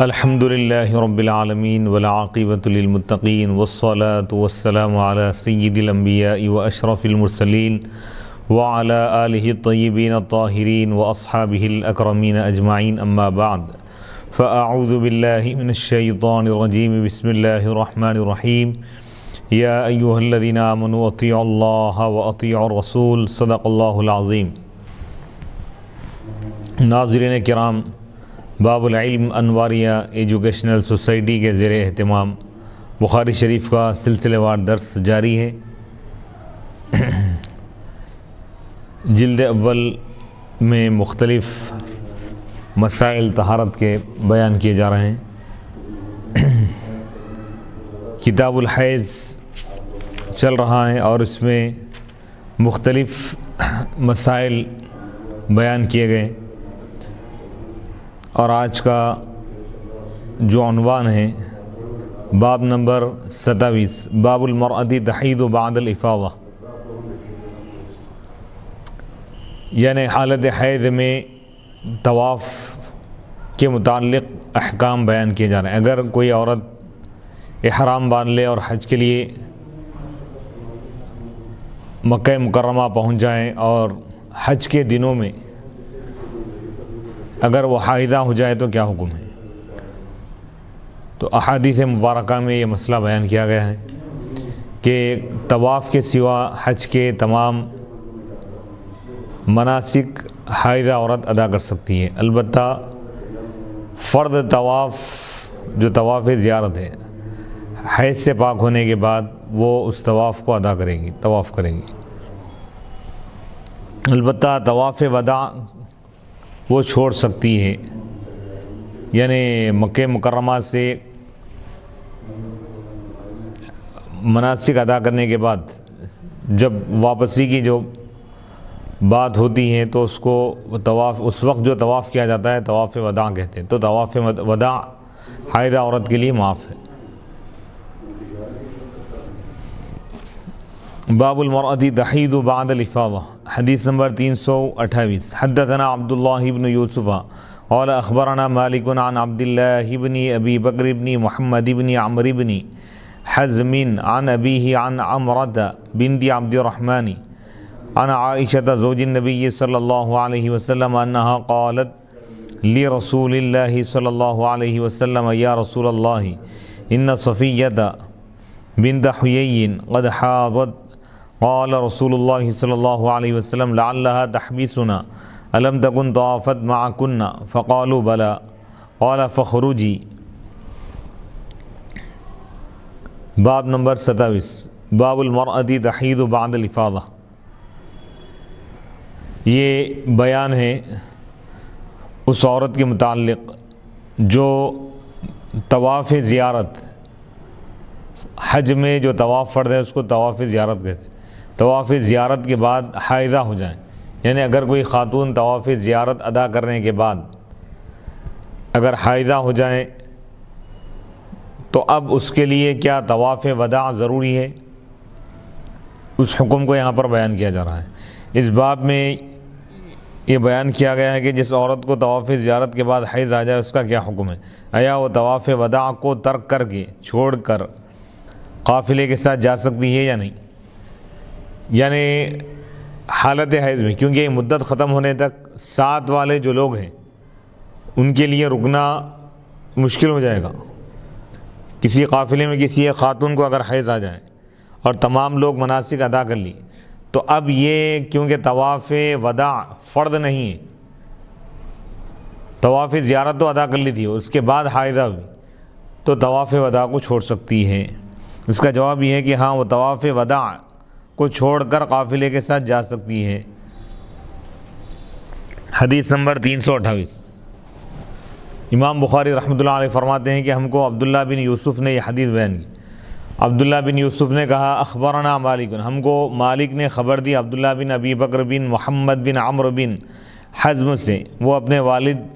الحمد للہ رب العالمین والعاقبۃ للمتقین والصلاة والسلام علی سید الانبیاء واشرف المرسلین وعلی آلہ الطیبین الطاہرین واصحابہ الاکرمین اجمعین اما بعد فاعوذ باللہ من الشیطان الرجیم بسم اللہ الرحمن الرحیم یا ایہا الذین آمنوا اطیعوا اللہ واطیعوا الرسول صدق اللہ العظیم۔ ناظرین کرام، باب العلم انواریہ ایجوکیشنل سوسائٹی کے زیر اہتمام بخاری شریف کا سلسلہ وار درس جاری ہے۔ جلد اول میں مختلف مسائل طہارت کے بیان کیے جا رہے ہیں۔ کتاب الحیض چل رہا ہے اور اس میں مختلف مسائل بیان کیے گئے، اور آج کا جو عنوان ہے باب نمبر 27، باب المرأة تحیض بعد الافاضہ، یعنی حالت حیض میں طواف کے متعلق احکام بیان کیے جا رہے ہیں۔ اگر کوئی عورت احرام باندھ لے اور حج کے لیے مکہ مکرمہ پہنچ جائے اور حج کے دنوں میں اگر وہ حائضہ ہو جائے تو کیا حکم ہے؟ تو احادیث مبارکہ میں یہ مسئلہ بیان کیا گیا ہے کہ طواف کے سوا حج کے تمام مناسک حائضہ عورت ادا کر سکتی ہے، البتہ فرض طواف جو طواف زیارت ہے، حیض سے پاک ہونے کے بعد وہ اس طواف کو ادا کریں گی، طواف کریں گی۔ البتہ طواف وداع وہ چھوڑ سکتی ہے، یعنی مکہ مکرمہ سے مناسک ادا کرنے کے بعد جب واپسی کی جو بات ہوتی ہے تو اس کو طواف، اس وقت جو طواف کیا جاتا ہے طواف وداع کہتے ہیں، تو طواف وداع حائضہ عورت کے لیے معاف ہے۔ باب المرأة تحیض بعد الافاضہ، حدیث نمبر 328۔ حدثنا عبد اللہ بن یوسف قال اخبرنا مالک عن عبد اللہ بن ابی بکر بن محمد بن عمرو بن حزم عن ابیہ عن عمرة بنت عبد الرحمن عن عائشة زوج النبی صلی اللہ علیہ وسلم انہا قالت لرسول اللہ صلی اللہ علیہ وسلم یا رسول اللہ ان صفیة بنت حیی قد حاضت، قال رسول اللہ صلی اللہ علیہ وسلم لعلها تحبسنا الم تکن طافت معکن فقالوا بلا، قال فخرجی۔ باب نمبر 27، باب المرأة تحیض بعد الافاضہ، یہ بیان ہے اس عورت کے متعلق جو طواف زیارت، حج میں جو طواف فرض ہے اس کو طواف زیارت کہتے ہیں، طواف زیارت کے بعد حائضہ ہو جائیں، یعنی اگر کوئی خاتون طواف زیارت ادا کرنے کے بعد اگر حائضہ ہو جائیں تو اب اس کے لیے کیا طواف وداع ضروری ہے، اس حکم کو یہاں پر بیان کیا جا رہا ہے۔ اس باب میں یہ بیان کیا گیا ہے کہ جس عورت کو طواف زیارت کے بعد حیض آ جائے اس کا کیا حکم ہے، آیا وہ طواف وداع کو ترک کر کے، چھوڑ کر قافلے کے ساتھ جا سکتی ہے یا نہیں، یعنی حالت حیض میں، کیونکہ یہ مدت ختم ہونے تک ساتھ والے جو لوگ ہیں ان کے لیے رکنا مشکل ہو جائے گا۔ کسی قافلے میں کسی ایک خاتون کو اگر حیض آ جائے اور تمام لوگ مناسک ادا کر لی تو اب یہ کیونکہ طواف وداع فرض نہیں ہے، طواف زیارت تو ادا کر لی تھی، اس کے بعد حائضہ ہوئی تو طواف وداع کو چھوڑ سکتی ہے۔ اس کا جواب یہ ہے کہ ہاں، وہ طواف وداع کو چھوڑ کر قافلے کے ساتھ جا سکتی ہے۔ حدیث نمبر 328، امام بخاری رحمۃ اللہ علیہ فرماتے ہیں کہ ہم کو عبداللہ بن یوسف نے یہ حدیث بیان کی۔ عبداللہ بن یوسف نے کہا اخبرنا مالک، ہم کو مالک نے خبر دی عبداللہ بن ابی بکر بن محمد بن عمرو بن حزم سے، وہ اپنے والد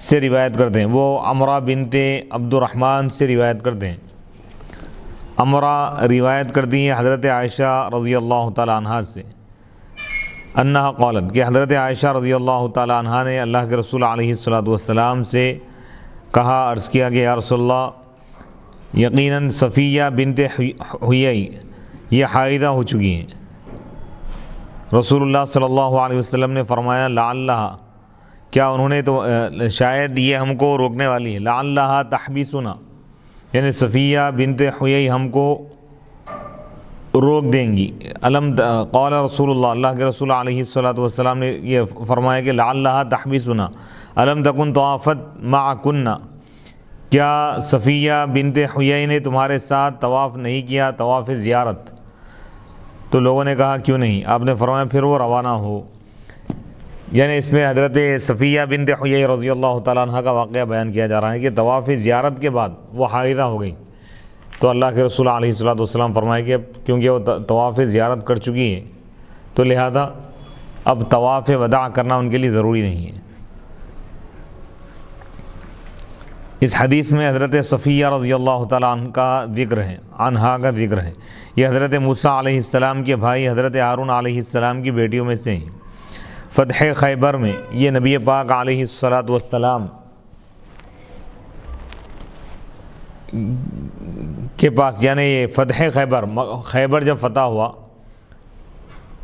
سے روایت کرتے ہیں، وہ عمرہ بنت عبد الرحمن سے روایت کرتے ہیں۔ عمرہ روایت کرتی ہیں حضرت عائشہ رضی اللہ تعالی عنہ سے، انہا قالت کہ حضرت عائشہ رضی اللہ تعالی عنہ نے اللہ کے رسول علیہ الصلوۃ والسلام سے کہا، عرض کیا کہ یا رسول اللہ یقیناً صفیہ بنت حیی یہ حائضہ ہو چکی ہیں۔ رسول اللہ صلی اللہ علیہ وسلم نے فرمایا لعلہا، کیا انہوں نے تو شاید یہ ہم کو روکنے والی ہے، لعلہا تحبسنا، یعنی صفیہ بنت حیی ہم کو روک دیں گی۔ قال رسول اللہ، اللہ کے رسول علیہ الصلاۃ والسلام نے یہ فرمایا کہ لعلہا تحبسنا الم تکن طوافت معکن، کیا صفیہ بنت حیی نے تمہارے ساتھ طواف نہیں کیا، طواف زیارت؟ تو لوگوں نے کہا کیوں نہیں؟ آپ نے فرمایا پھر وہ روانہ ہو۔ یعنی اس میں حضرت صفیہ بنت حیی رضی اللہ تعالیٰ عنہ کا واقعہ بیان کیا جا رہا ہے کہ طواف زیارت کے بعد وہ حائضہ ہو گئی، تو اللہ کے رسول علیہ الصلاۃ والسلام فرمائے کہ کیونکہ وہ طواف زیارت کر چکی ہے تو لہذا اب طواف وداع کرنا ان کے لیے ضروری نہیں ہے۔ اس حدیث میں حضرت صفیہ رضی اللہ تعالیٰ عنہ کا ذکر ہے، یہ حضرت موسیٰ علیہ السلام کے بھائی حضرت ہارون علیہ السلام کی بیٹیوں میں سے ہیں۔ فتح خیبر میں یہ نبی پاک علیہ الصلاۃ والسلام کے پاس، یعنی یہ فتح خیبر جب فتح ہوا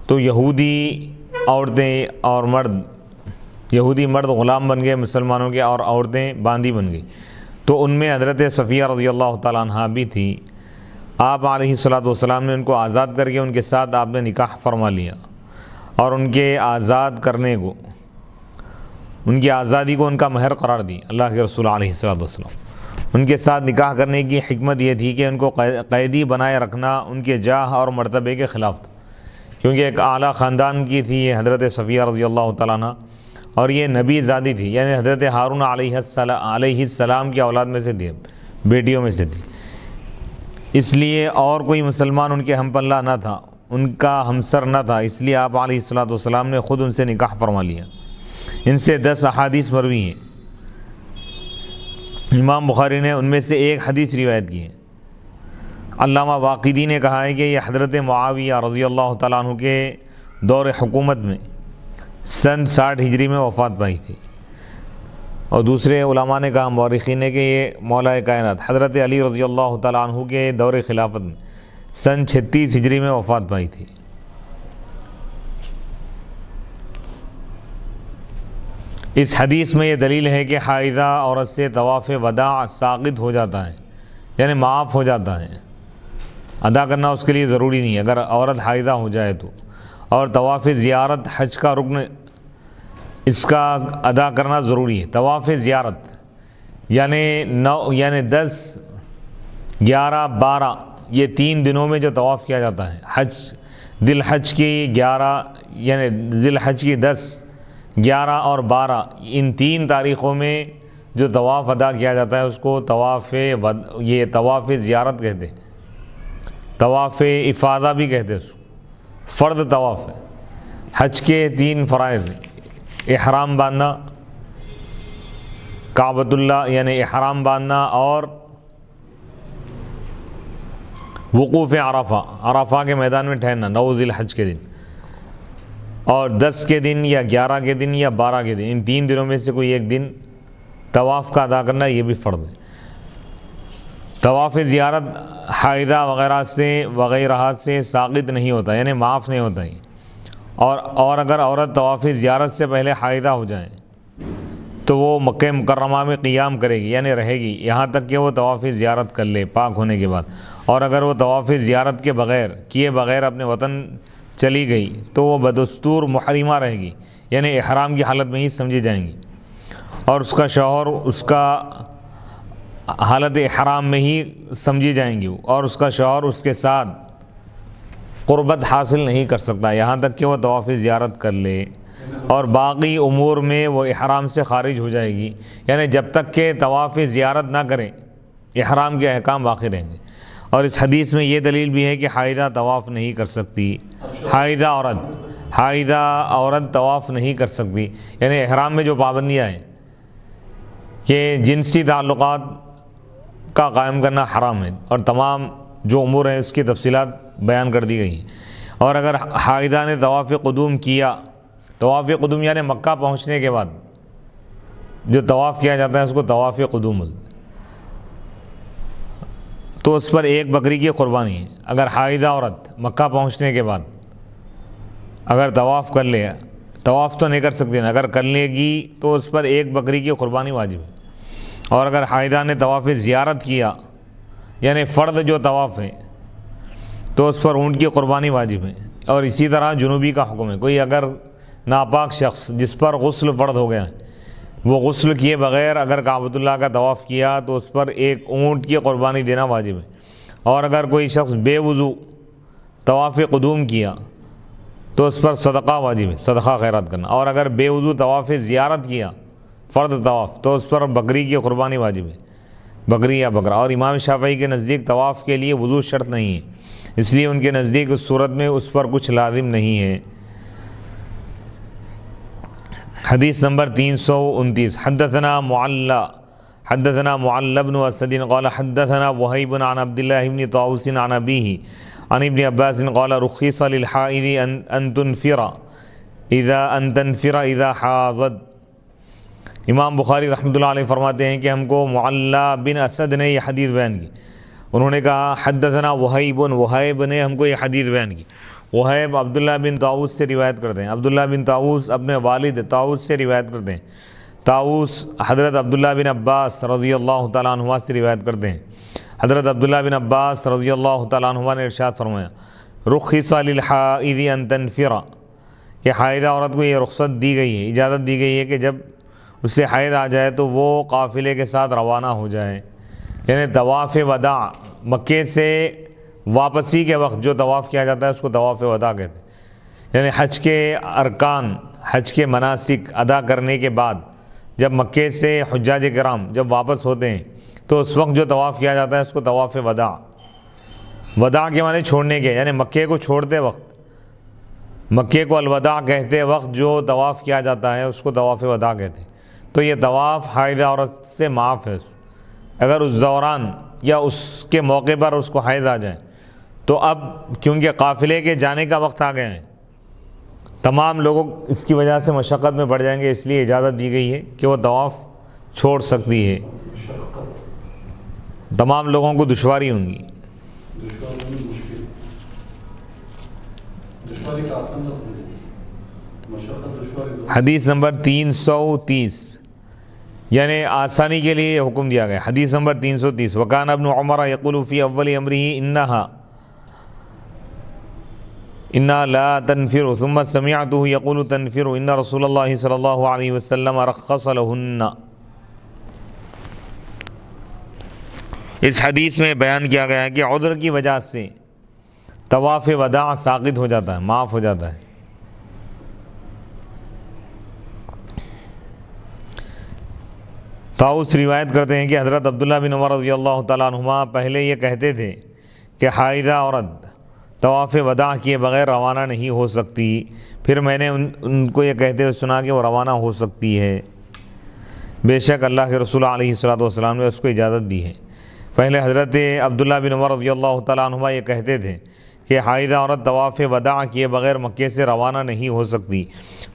تو یہودی عورتیں اور مرد، یہودی مرد غلام بن گئے مسلمانوں کے، اور عورتیں باندی بن گئی، تو ان میں حضرت صفیہ رضی اللہ تعالیٰ عنہ بھی تھی۔ آپ علیہ الصلاۃ والسلام نے ان کو آزاد کر کے ان کے ساتھ آپ نے نکاح فرما لیا، اور ان کے آزاد کرنے کو، ان کی آزادی کو ان کا مہر قرار دی اللہ کے رسول علیہ الصلاۃ والسلام۔ ان کے ساتھ نکاح کرنے کی حکمت یہ تھی کہ ان کو قیدی بنائے رکھنا ان کے جاہ اور مرتبے کے خلاف تھا، کیونکہ ایک اعلیٰ خاندان کی تھی یہ حضرت صفیہ رضی اللہ تعالیٰ عنہ، اور یہ نبی زادی تھی، یعنی حضرت ہارون علیہ السلام کی اولاد میں سے تھی، بیٹیوں میں سے تھی، اس لیے اور کوئی مسلمان ان کے ہم پلہ نہ تھا، ان کا ہمسر نہ تھا، اس لیے آپ علیہ الصلاۃ والسلام نے خود ان سے نکاح فرما لیا۔ ان سے 10 احادیث مروی ہیں، امام بخاری نے ان میں سے ایک حدیث روایت کی ہے۔ علامہ واقدی نے کہا ہے کہ یہ حضرت معاویہ رضی اللہ تعالیٰ عنہ کے دور حکومت میں سن 60 ہجری میں وفات پائی تھی، اور دوسرے علماء نے کہا، مورخین نے، کہ یہ مولا کائنات حضرت علی رضی اللہ تعالیٰ عنہ کے دور خلافت میں سن 36 ہجری میں وفات پائی تھی۔ اس حدیث میں یہ دلیل ہے کہ حائضہ عورت سے طواف وداع ساقط ہو جاتا ہے، یعنی معاف ہو جاتا ہے، ادا کرنا اس کے لیے ضروری نہیں ہے اگر عورت حائضہ ہو جائے تو۔ اور طواف زیارت حج کا رکن، اس کا ادا کرنا ضروری ہے۔ طواف زیارت یعنی 10، 11، 12 یہ 3 دنوں میں جو طواف کیا جاتا ہے، ذی الحج کی 11، یعنی ذی الحج کی 10، 11 اور 12 ان 3 تاریخوں میں جو طواف ادا کیا جاتا ہے اس کو طواف زیارت کہتے ہیں، طواف افاضہ بھی کہتے ہیں، اس کو فرض طواف ہے۔ حج کے 3 فرائض ہیں، احرام باندھنا، کعبۃ اللہ یعنی احرام باندھنا، اور وقوف عرفہ کے میدان میں ٹھہرنا 9 ذی الحج کے دن، اور 10 کے دن یا 11 کے دن یا 12 کے دن، ان 3 دنوں میں سے کوئی ایک دن طواف کا ادا کرنا یہ بھی فرض ہے۔ طواف زیارت حائضہ وغیرہ سے ساقط نہیں ہوتا، یعنی معاف نہیں ہوتا ہی، اور اگر عورت طواف زیارت سے پہلے حائضہ ہو جائے تو وہ مکہ مکرمہ میں قیام کرے گی، یعنی رہے گی یہاں تک کہ وہ طواف زیارت کر لے پاک ہونے کے بعد، اور اگر وہ طواف زیارت کے کیے بغیر اپنے وطن چلی گئی تو وہ بدستور محرمہ رہے گی، یعنی احرام کی حالت میں ہی سمجھی جائیں گی، اور اس کا شوہر اس کا حالت احرام میں ہی سمجھی جائیں گی، اور اس کا شوہر اس کے ساتھ قربت حاصل نہیں کر سکتا یہاں تک کہ وہ طواف زیارت کر لے، اور باقی امور میں وہ احرام سے خارج ہو جائے گی، یعنی جب تک کہ طواف زیارت نہ کریں احرام کے احکام باقی رہیں گے۔ اور اس حدیث میں یہ دلیل بھی ہے کہ حائضہ طواف نہیں کر سکتی، حائضہ عورت طواف نہیں کر سکتی، یعنی احرام میں جو پابندیاں ہیں کہ جنسی تعلقات کا قائم کرنا حرام ہے، اور تمام جو امور ہیں اس کی تفصیلات بیان کر دی گئی ہیں۔ اور اگر حائضہ نے طواف قدوم کیا، طواف قدوم یعنی مکہ پہنچنے کے بعد جو طواف کیا جاتا ہے اس کو طواف قدوم بولتے ہیں، تو اس پر ایک بکری کی قربانی ہے۔ اگر حائضہ عورت مکہ پہنچنے کے بعد اگر طواف کر لے، طواف تو نہیں کر سکتی نا، اگر کر لے گی تو اس پر ایک بکری کی قربانی واجب ہے۔ اور اگر حائضہ نے طواف زیارت کیا یعنی فرض جو طواف ہے تو اس پر اونٹ کی قربانی واجب ہے۔ اور اسی طرح جنوبی کا حکم ہے، کوئی اگر ناپاک شخص جس پر غسل فرض ہو گیا ہے وہ غسل کیے بغیر اگر کعبۃ اللہ کا طواف کیا تو اس پر ایک اونٹ کی قربانی دینا واجب ہے۔ اور اگر کوئی شخص بے وضو طواف قدوم کیا تو اس پر صدقہ واجب ہے، صدقہ خیرات کرنا۔ اور اگر بے وضو طواف زیارت کیا فرض طواف تو اس پر بکری کی قربانی واجب ہے، بکری یا بکرا۔ اور امام شافعی کے نزدیک طواف کے لیے وضو شرط نہیں ہے، اس لیے ان کے نزدیک اس صورت میں اس پر کچھ لازم نہیں ہے۔ حدیث نمبر 329 حدثنا معل بن اسد قال حدثنا وهيب عن عبد الله بن طاووس عن ابيه عن ابن عباس قال رخص للحائض ان تنفر اذا حاضت۔ امام بخاری رحمۃ اللہ علیہ فرماتے ہیں کہ ہم کو معل بن اسد نے یہ حدیث بیان کی، انہوں نے کہا حدثنا وہیب نے ہم کو یہ حدیث بیان کی۔ وہیب عبداللہ بن طاووس سے روایت کرتے ہیں، عبداللہ بن طاووس اپنے والد طاووس سے روایت کرتے ہیں، طاووس حضرت عبداللہ بن عباس رضی اللہ تعالیٰ عنہ سے روایت کرتے ہیں۔ حضرت عبداللہ بن عباس رضی اللہ تعالیٰ عنہ نے ارشاد فرمایا رخص للحائض ان تنفر، کہ حائضہ عورت کو یہ رخصت دی گئی ہے، اجازت دی گئی ہے کہ جب اس سے حیض آ جائے تو وہ قافلے کے ساتھ روانہ ہو جائے، یعنی طواف وداع مکے سے واپسی کے وقت جو طواف کیا جاتا ہے اس کو طواف وداع کہتے ہیں۔ یعنی حج کے ارکان، حج کے مناسک ادا کرنے کے بعد جب مکے سے حجاج کرام جب واپس ہوتے ہیں تو اس وقت جو طواف کیا جاتا ہے اس کو طواف وداع، وداع کے معنی چھوڑنے کے، یعنی مکے کو چھوڑتے وقت، مکے کو الوداع کہتے وقت جو طواف کیا جاتا ہے اس کو طواف وداع کہتے ہیں۔ تو یہ طواف حائضہ عورت سے معاف ہے، اگر اس دوران یا اس کے موقع پر اس کو حیض آ جائے تو اب کیونکہ قافلے کے جانے کا وقت آ گیا ہے، تمام لوگوں اس کی وجہ سے مشقت میں پڑ جائیں گے، اس لیے اجازت دی گئی ہے کہ وہ طواف چھوڑ سکتی ہے، تمام لوگوں کو دشواری ہوں گی۔ حدیث نمبر 330 یعنی آسانی کے لیے یہ حکم دیا گیا۔ حدیث نمبر 330 وکان ابن عمر یقول فی اول امرہ انا لا تنفر ثم سمعته یقول تنفر ان رسول اللہ صلی اللہ علیہ وسلم رخص لہن۔ اس حدیث میں بیان کیا گیا ہے کہ عذر کی وجہ سے طواف وداع ساقط ہو جاتا ہے، معاف ہو جاتا ہے۔ طاووس روایت کرتے ہیں کہ حضرت عبداللہ بن عمر رضی اللہ تعالیٰ عنہما پہلے یہ کہتے تھے کہ حائضہ عورت طواف وداع کیے بغیر روانہ نہیں ہو سکتی، پھر میں نے ان کو یہ کہتے ہوئے سنا کہ وہ روانہ ہو سکتی ہے، بے شک اللہ کے رسول علیہ الصلوۃ والسلام نے اس کو اجازت دی ہے۔ پہلے حضرت عبداللہ بن عمر رضی اللہ تعالیٰ عنہما یہ کہتے تھے کہ حائضہ عورت طواف وداع کیے بغیر مکے سے روانہ نہیں ہو سکتی،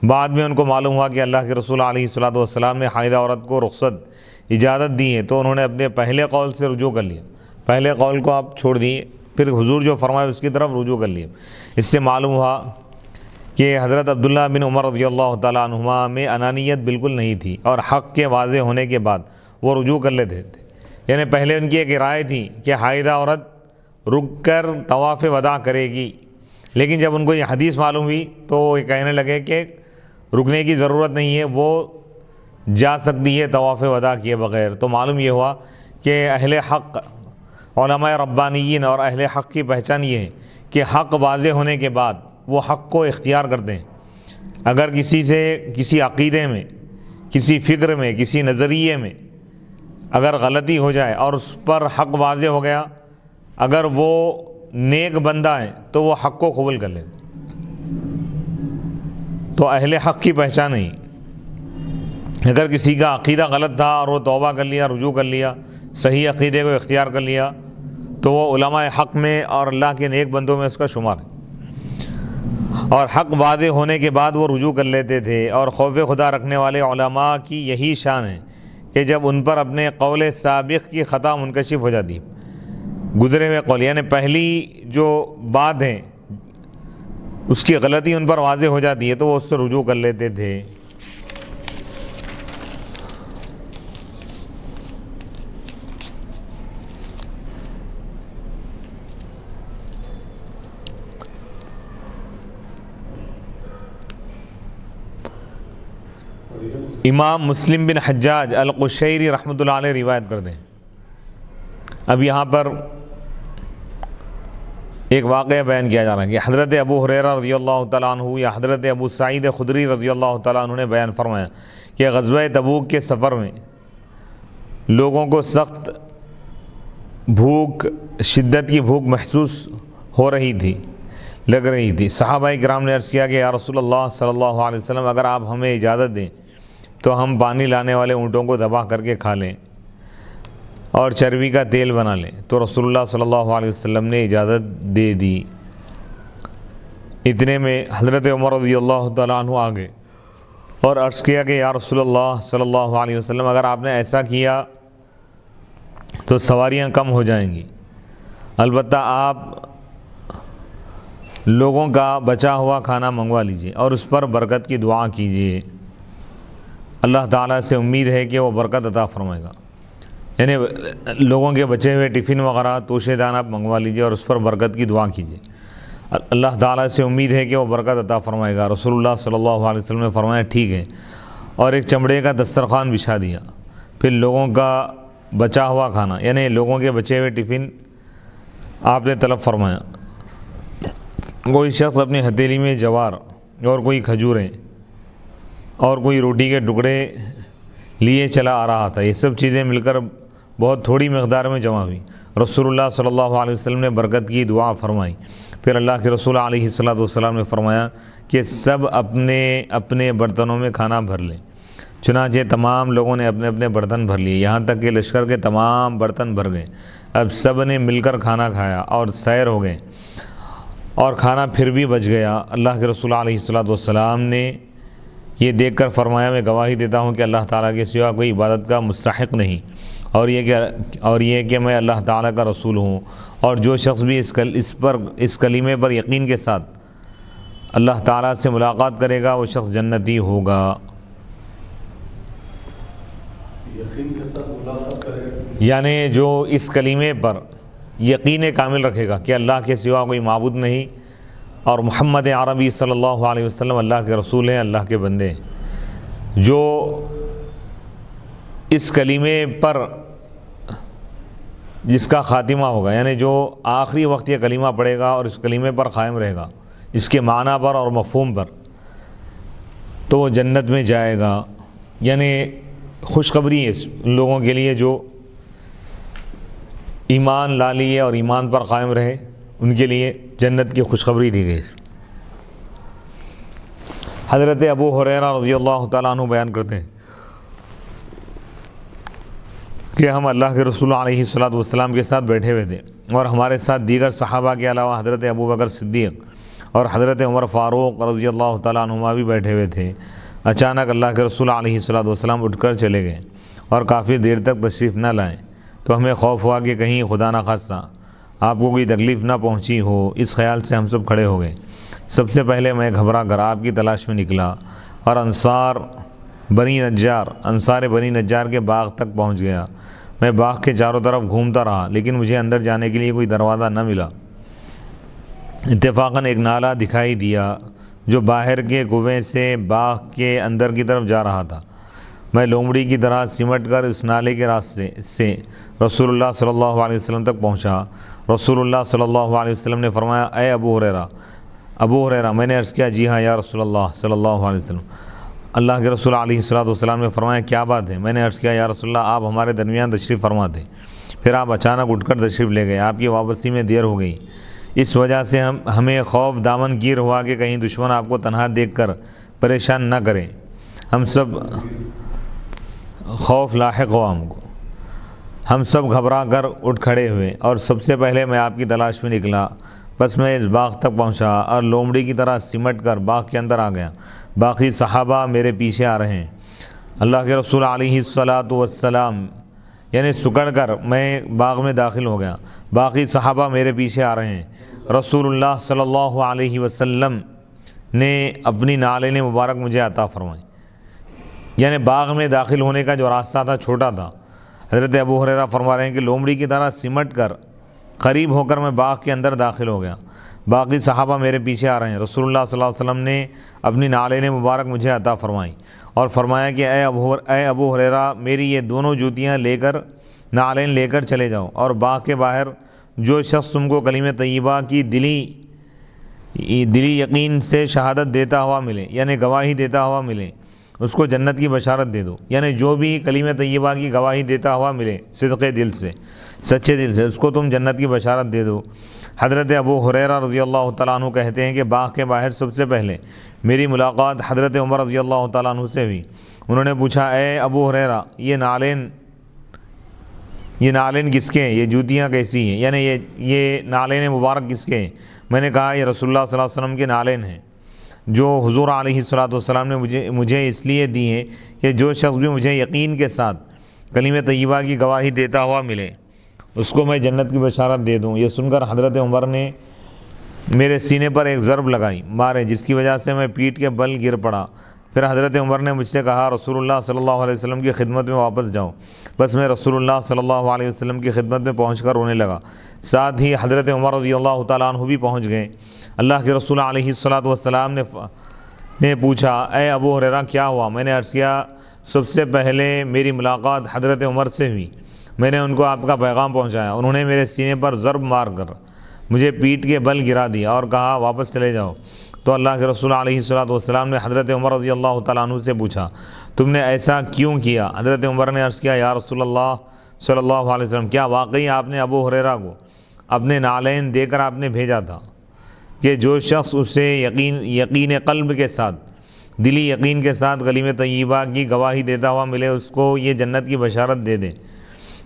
بعد میں ان کو معلوم ہوا کہ اللہ کے رسول علیہ الصلوۃ والسلام نے حائضہ عورت کو رخصت اجازت دی ہے، تو انہوں نے اپنے پہلے قول سے رجوع کر لیا، پہلے قول کو آپ چھوڑ دیے، پھر حضور جو فرمائے اس کی طرف رجوع کر لیا۔ اس سے معلوم ہوا کہ حضرت عبداللہ بن عمر رضی اللہ تعالیٰ عنہما میں انانیت بالکل نہیں تھی، اور حق کے واضح ہونے کے بعد وہ رجوع کر لیتے تھے۔ یعنی پہلے ان کی ایک رائے تھی کہ حائضہ عورت رک کر طواف وداع کرے گی، لیکن جب ان کو یہ حدیث معلوم ہوئی تو وہ کہنے لگے کہ رکنے کی ضرورت نہیں ہے، وہ جا سکتی ہے طواف وداع کیے بغیر۔ تو معلوم یہ ہوا کہ اہل حق، علماء ربانیین اور اہل حق کی پہچان یہ ہے کہ حق واضح ہونے کے بعد وہ حق کو اختیار کرتے ہیں۔ اگر کسی سے کسی عقیدے میں، کسی فکر میں، کسی نظریے میں اگر غلطی ہو جائے اور اس پر حق واضح ہو گیا، اگر وہ نیک بندہ ہے تو وہ حق کو قبول کر لے، تو اہل حق کی پہچان ہے۔ اگر کسی کا عقیدہ غلط تھا اور وہ توبہ کر لیا، رجوع کر لیا، صحیح عقیدے کو اختیار کر لیا، تو وہ علماء حق میں اور اللہ کے نیک بندوں میں اس کا شمار ہے۔ اور حق واضح ہونے کے بعد وہ رجوع کر لیتے تھے، اور خوف خدا رکھنے والے علماء کی یہی شان ہے کہ جب ان پر اپنے قول سابق کی خطا منکشف ہو جاتی، گزرے ہوئے قول یعنی پہلی جو بات ہے اس کی غلطی ان پر واضح ہو جاتی ہے تو وہ اس سے رجوع کر لیتے تھے۔ امام مسلم بن حجاج القشیری رحمۃ اللہ علیہ روایت کرتے ہیں۔ اب یہاں پر ایک واقعہ بیان کیا جا رہا ہے کہ حضرت ابو ہریرہ رضی اللہ تعالیٰ عنہ یا حضرت ابو سعید خدری رضی اللہ تعالیٰ عنہ نے بیان فرمایا کہ غزوہ تبوک کے سفر میں لوگوں کو سخت بھوک، شدت کی بھوک محسوس ہو رہی تھی، لگ رہی تھی۔ صحابہ کرام نے عرض کیا کہ یا رسول اللہ صلی اللہ علیہ وسلم، اگر آپ ہمیں اجازت دیں تو ہم پانی لانے والے اونٹوں کو ذبح کر کے کھا لیں اور چربی کا تیل بنا لیں۔ تو رسول اللہ صلی اللہ علیہ وسلم نے اجازت دے دی۔ اتنے میں حضرت عمر رضی اللہ تعالیٰ عنہ آگے اور عرض کیا کہ یا رسول اللہ صلی اللہ علیہ وسلم، اگر آپ نے ایسا کیا تو سواریاں کم ہو جائیں گی، البتہ آپ لوگوں کا بچا ہوا کھانا منگوا لیجئے اور اس پر برکت کی دعا کیجئے، اللہ تعالیٰ سے امید ہے کہ وہ برکت عطا فرمائے گا۔ یعنی لوگوں کے بچے ہوئے ٹفن وغیرہ توشے دان آپ منگوا لیجئے اور اس پر برکت کی دعا کیجئے، اللہ تعالیٰ سے امید ہے کہ وہ برکت عطا فرمائے گا۔ رسول اللہ صلی اللہ علیہ وسلم نے فرمایا ٹھیک ہے، اور ایک چمڑے کا دسترخوان بچھا دیا۔ پھر لوگوں کا بچا ہوا کھانا یعنی لوگوں کے بچے ہوئے ٹفن آپ نے طلب فرمایا۔ کوئی شخص اپنی ہتھیلی میں جوار اور کوئی کھجوریں اور کوئی روٹی کے ٹکڑے لیے چلا آ رہا تھا، یہ سب چیزیں مل کر بہت تھوڑی مقدار میں جمع ہوئی۔ رسول اللہ صلی اللہ علیہ وسلم نے برکت کی دعا فرمائی۔ پھر اللہ کے رسول علیہ الصلوۃ نے فرمایا کہ سب اپنے اپنے برتنوں میں کھانا بھر لیں۔ چنانچہ تمام لوگوں نے اپنے اپنے برتن بھر لیے، یہاں تک کہ لشکر کے تمام برتن بھر گئے۔ اب سب نے مل کر کھانا کھایا اور سیر ہو گئے، اور کھانا پھر بھی بچ گیا۔ اللہ کے رسول علیہ الصلوۃ نے یہ دیکھ کر فرمایا، میں گواہی دیتا ہوں کہ اللہ تعالیٰ کے سوا کوئی عبادت کا مستحق نہیں، اور یہ کہ میں اللہ تعالیٰ کا رسول ہوں، اور جو شخص بھی اس کلمے پر یقین کے ساتھ اللہ تعالیٰ سے ملاقات کرے گا وہ شخص جنتی ہوگا۔ یقین کے ساتھ ملاقات کرے گا یعنی جو اس کلمے پر یقین کامل رکھے گا کہ اللہ کے سوا کوئی معبود نہیں اور محمد عربی صلی اللہ علیہ وسلم اللہ کے رسول ہیں، اللہ کے بندے ہیں، جو اس کلمے پر جس کا خاتمہ ہوگا یعنی جو آخری وقت یہ کلمہ پڑھے گا اور اس کلمے پر قائم رہے گا، اس کے معنی پر اور مفہوم پر، تو وہ جنت میں جائے گا۔ یعنی خوشخبری ہے اس لوگوں کے لیے جو ایمان لا لیے اور ایمان پر قائم رہے، ان کے لیے جنت کی خوشخبری دی گئی۔ حضرت ابو ہریرہ رضی اللہ تعالیٰ عنہ بیان کرتے ہیں کہ ہم اللہ کے رسول علیہ السلام کے ساتھ بیٹھے ہوئے تھے، اور ہمارے ساتھ دیگر صحابہ کے علاوہ حضرت ابو بکر صدیق اور حضرت عمر فاروق رضی اللہ تعالیٰ عنہما بھی بیٹھے ہوئے تھے۔ اچانک اللہ کے رسول علیہ السلام اٹھ کر چلے گئے اور کافی دیر تک تشریف نہ لائے، تو ہمیں خوف ہوا کہ کہیں خدا نخواستہ آپ کو کوئی تکلیف نہ پہنچی ہو۔ اس خیال سے ہم سب کھڑے ہو گئے۔ سب سے پہلے میں گھبرا کر آپ کی تلاش میں نکلا اور انصار بنی نجار کے باغ تک پہنچ گیا۔ میں باغ کے چاروں طرف گھومتا رہا لیکن مجھے اندر جانے کے لیے کوئی دروازہ نہ ملا۔ اتفاقاً ایک نالہ دکھائی دیا جو باہر کے کنویں سے باغ کے اندر کی طرف جا رہا تھا۔ میں لومڑی کی طرح سمٹ کر اس نالے کے راستے سے رسول اللہ صلی اللہ علیہ وسلم تک پہنچا۔ رسول اللہ صلی اللہ علیہ وسلم نے فرمایا، اے ابو ہریرہ۔ میں نے عرض کیا، جی ہاں یا رسول اللہ صلی اللہ علیہ وسلم۔ اللہ کے رسول علیہ السلام نے فرمایا، کیا بات ہے؟ میں نے عرض کیا، یا رسول اللہ آپ ہمارے درمیان تشریف فرما تھے، پھر آپ اچانک اٹھ کر تشریف لے گئے، آپ کی واپسی میں دیر ہو گئی، اس وجہ سے ہمیں خوف دامن گیر ہوا کہ کہیں دشمن آپ کو تنہا دیکھ کر پریشان نہ کریں۔ ہم سب خوف لاحق ہوا ہم کو، ہم سب گھبرا کر اٹھ کھڑے ہوئے اور سب سے پہلے میں آپ کی تلاش میں نکلا، بس میں اس باغ تک پہنچا اور لومڑی کی طرح سمٹ کر باغ کے اندر آ گیا، باقی صحابہ میرے پیچھے آ رہے ہیں۔ اللہ کے رسول علیہ الصلاۃ والسلام یعنی سکڑ کر میں باغ میں داخل ہو گیا، باقی صحابہ میرے پیچھے آ رہے ہیں۔ رسول اللہ صلی اللہ علیہ وسلم نے اپنی نالین مبارک مجھے عطا فرمائی، یعنی باغ میں داخل ہونے کا جو راستہ تھا چھوٹا تھا۔ حضرت ابو ہریرہ فرما رہے ہیں کہ لومڑی کی طرح سمٹ کر قریب ہو کر میں باغ کے اندر داخل ہو گیا، باقی صحابہ میرے پیچھے آ رہے ہیں۔ رسول اللہ صلی اللہ علیہ وسلم نے اپنی نالین مبارک مجھے عطا فرمائی اور فرمایا کہ اے ابو ہریرہ، میری یہ دونوں جوتیاں لے کر نالین لے کر چلے جاؤ، اور باغ کے باہر جو شخص تم کو کلمہ طیبہ کی دلی یقین سے شہادت دیتا ہوا ملے، یعنی گواہی دیتا ہوا ملے، اس کو جنت کی بشارت دے دو۔ یعنی جو بھی کلمہ طیبہ کی گواہی دیتا ہوا ملے صدقے دل سے، سچے دل سے، اس کو تم جنت کی بشارت دے دو۔ حضرت ابو ہریرہ رضی اللہ تعالیٰ عنہ کہتے ہیں کہ باغ کے باہر سب سے پہلے میری ملاقات حضرت عمر رضی اللہ تعالیٰ عنہ سے ہوئی۔ انہوں نے پوچھا، اے ابو ہریرہ، یہ نالین کس کے ہیں؟ یہ جوتیاں کیسی ہیں؟ یعنی یہ نالین مبارک کس کے ہیں؟ میں نے کہا یہ رسول اللہ صلی اللہ علیہ وسلم کے نالین ہیں، جو حضور علیہ الصلاۃ والسلام نے مجھے اس لیے دی ہیں کہ جو شخص بھی مجھے یقین کے ساتھ کلمہ طیبہ کی گواہی دیتا ہوا ملے، اس کو میں جنت کی بشارت دے دوں۔ یہ سن کر حضرت عمر نے میرے سینے پر ایک ضرب لگائی مارے، جس کی وجہ سے میں پیٹھ کے بل گر پڑا۔ پھر حضرت عمر نے مجھ سے کہا، رسول اللہ صلی اللہ علیہ وسلم کی خدمت میں واپس جاؤ۔ بس میں رسول اللہ صلی اللہ علیہ وسلم کی خدمت میں پہنچ کر رونے لگا، ساتھ ہی حضرت عمر رضی اللہ تعالیٰ عنہ بھی پہنچ گئے۔ اللہ کے رسول علیہ الصلاۃ والسلام نے پوچھا، اے ابو ہریرہ کیا ہوا؟ میں نے عرض کیا، سب سے پہلے میری ملاقات حضرت عمر سے ہوئی، میں نے ان کو آپ کا پیغام پہنچایا، انہوں نے میرے سینے پر ضرب مار کر مجھے پیٹ کے بل گرا دیا اور کہا واپس چلے جاؤ۔ تو اللہ کے رسول علیہ الصلاۃ والسلام نے حضرت عمر رضی اللہ تعالیٰ عنہ سے پوچھا، تم نے ایسا کیوں کیا؟ حضرت عمر نے عرض کیا، یا رسول اللہ صلی اللہ علیہ وسلم، کیا واقعی آپ نے ابو ہریرہ کو اپنے نالین دے کر آپ نے بھیجا تھا کہ جو شخص اسے یقین قلب کے ساتھ، دلی یقین کے ساتھ کلمہ طیبہ کی گواہی دیتا ہوا ملے، اس کو یہ جنت کی بشارت دے دے؟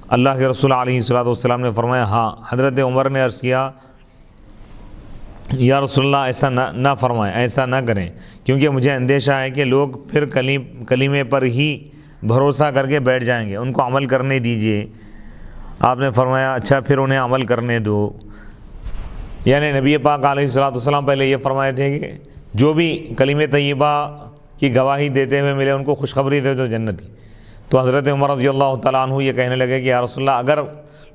اللہ کے رسول علیہ الصلاۃ والسلام نے فرمایا ہاں۔ حضرت عمر نے عرض کیا، یا رسول اللہ ایسا نہ فرمائیں، ایسا نہ کریں، کیونکہ مجھے اندیشہ ہے کہ لوگ پھر کلمے پر ہی بھروسہ کر کے بیٹھ جائیں گے، ان کو عمل کرنے دیجئے۔ آپ نے فرمایا اچھا پھر انہیں عمل کرنے دو۔ یعنی نبی پاک علیہ الصلاۃ والسلام پہلے یہ فرمائے تھے کہ جو بھی کلمہ طیبہ کی گواہی دیتے ہوئے ملے ان کو خوشخبری دے دو جنت کی۔ تو حضرت عمر رضی اللہ تعالیٰ عنہ یہ کہنے لگے کہ یا رسول اللہ، اگر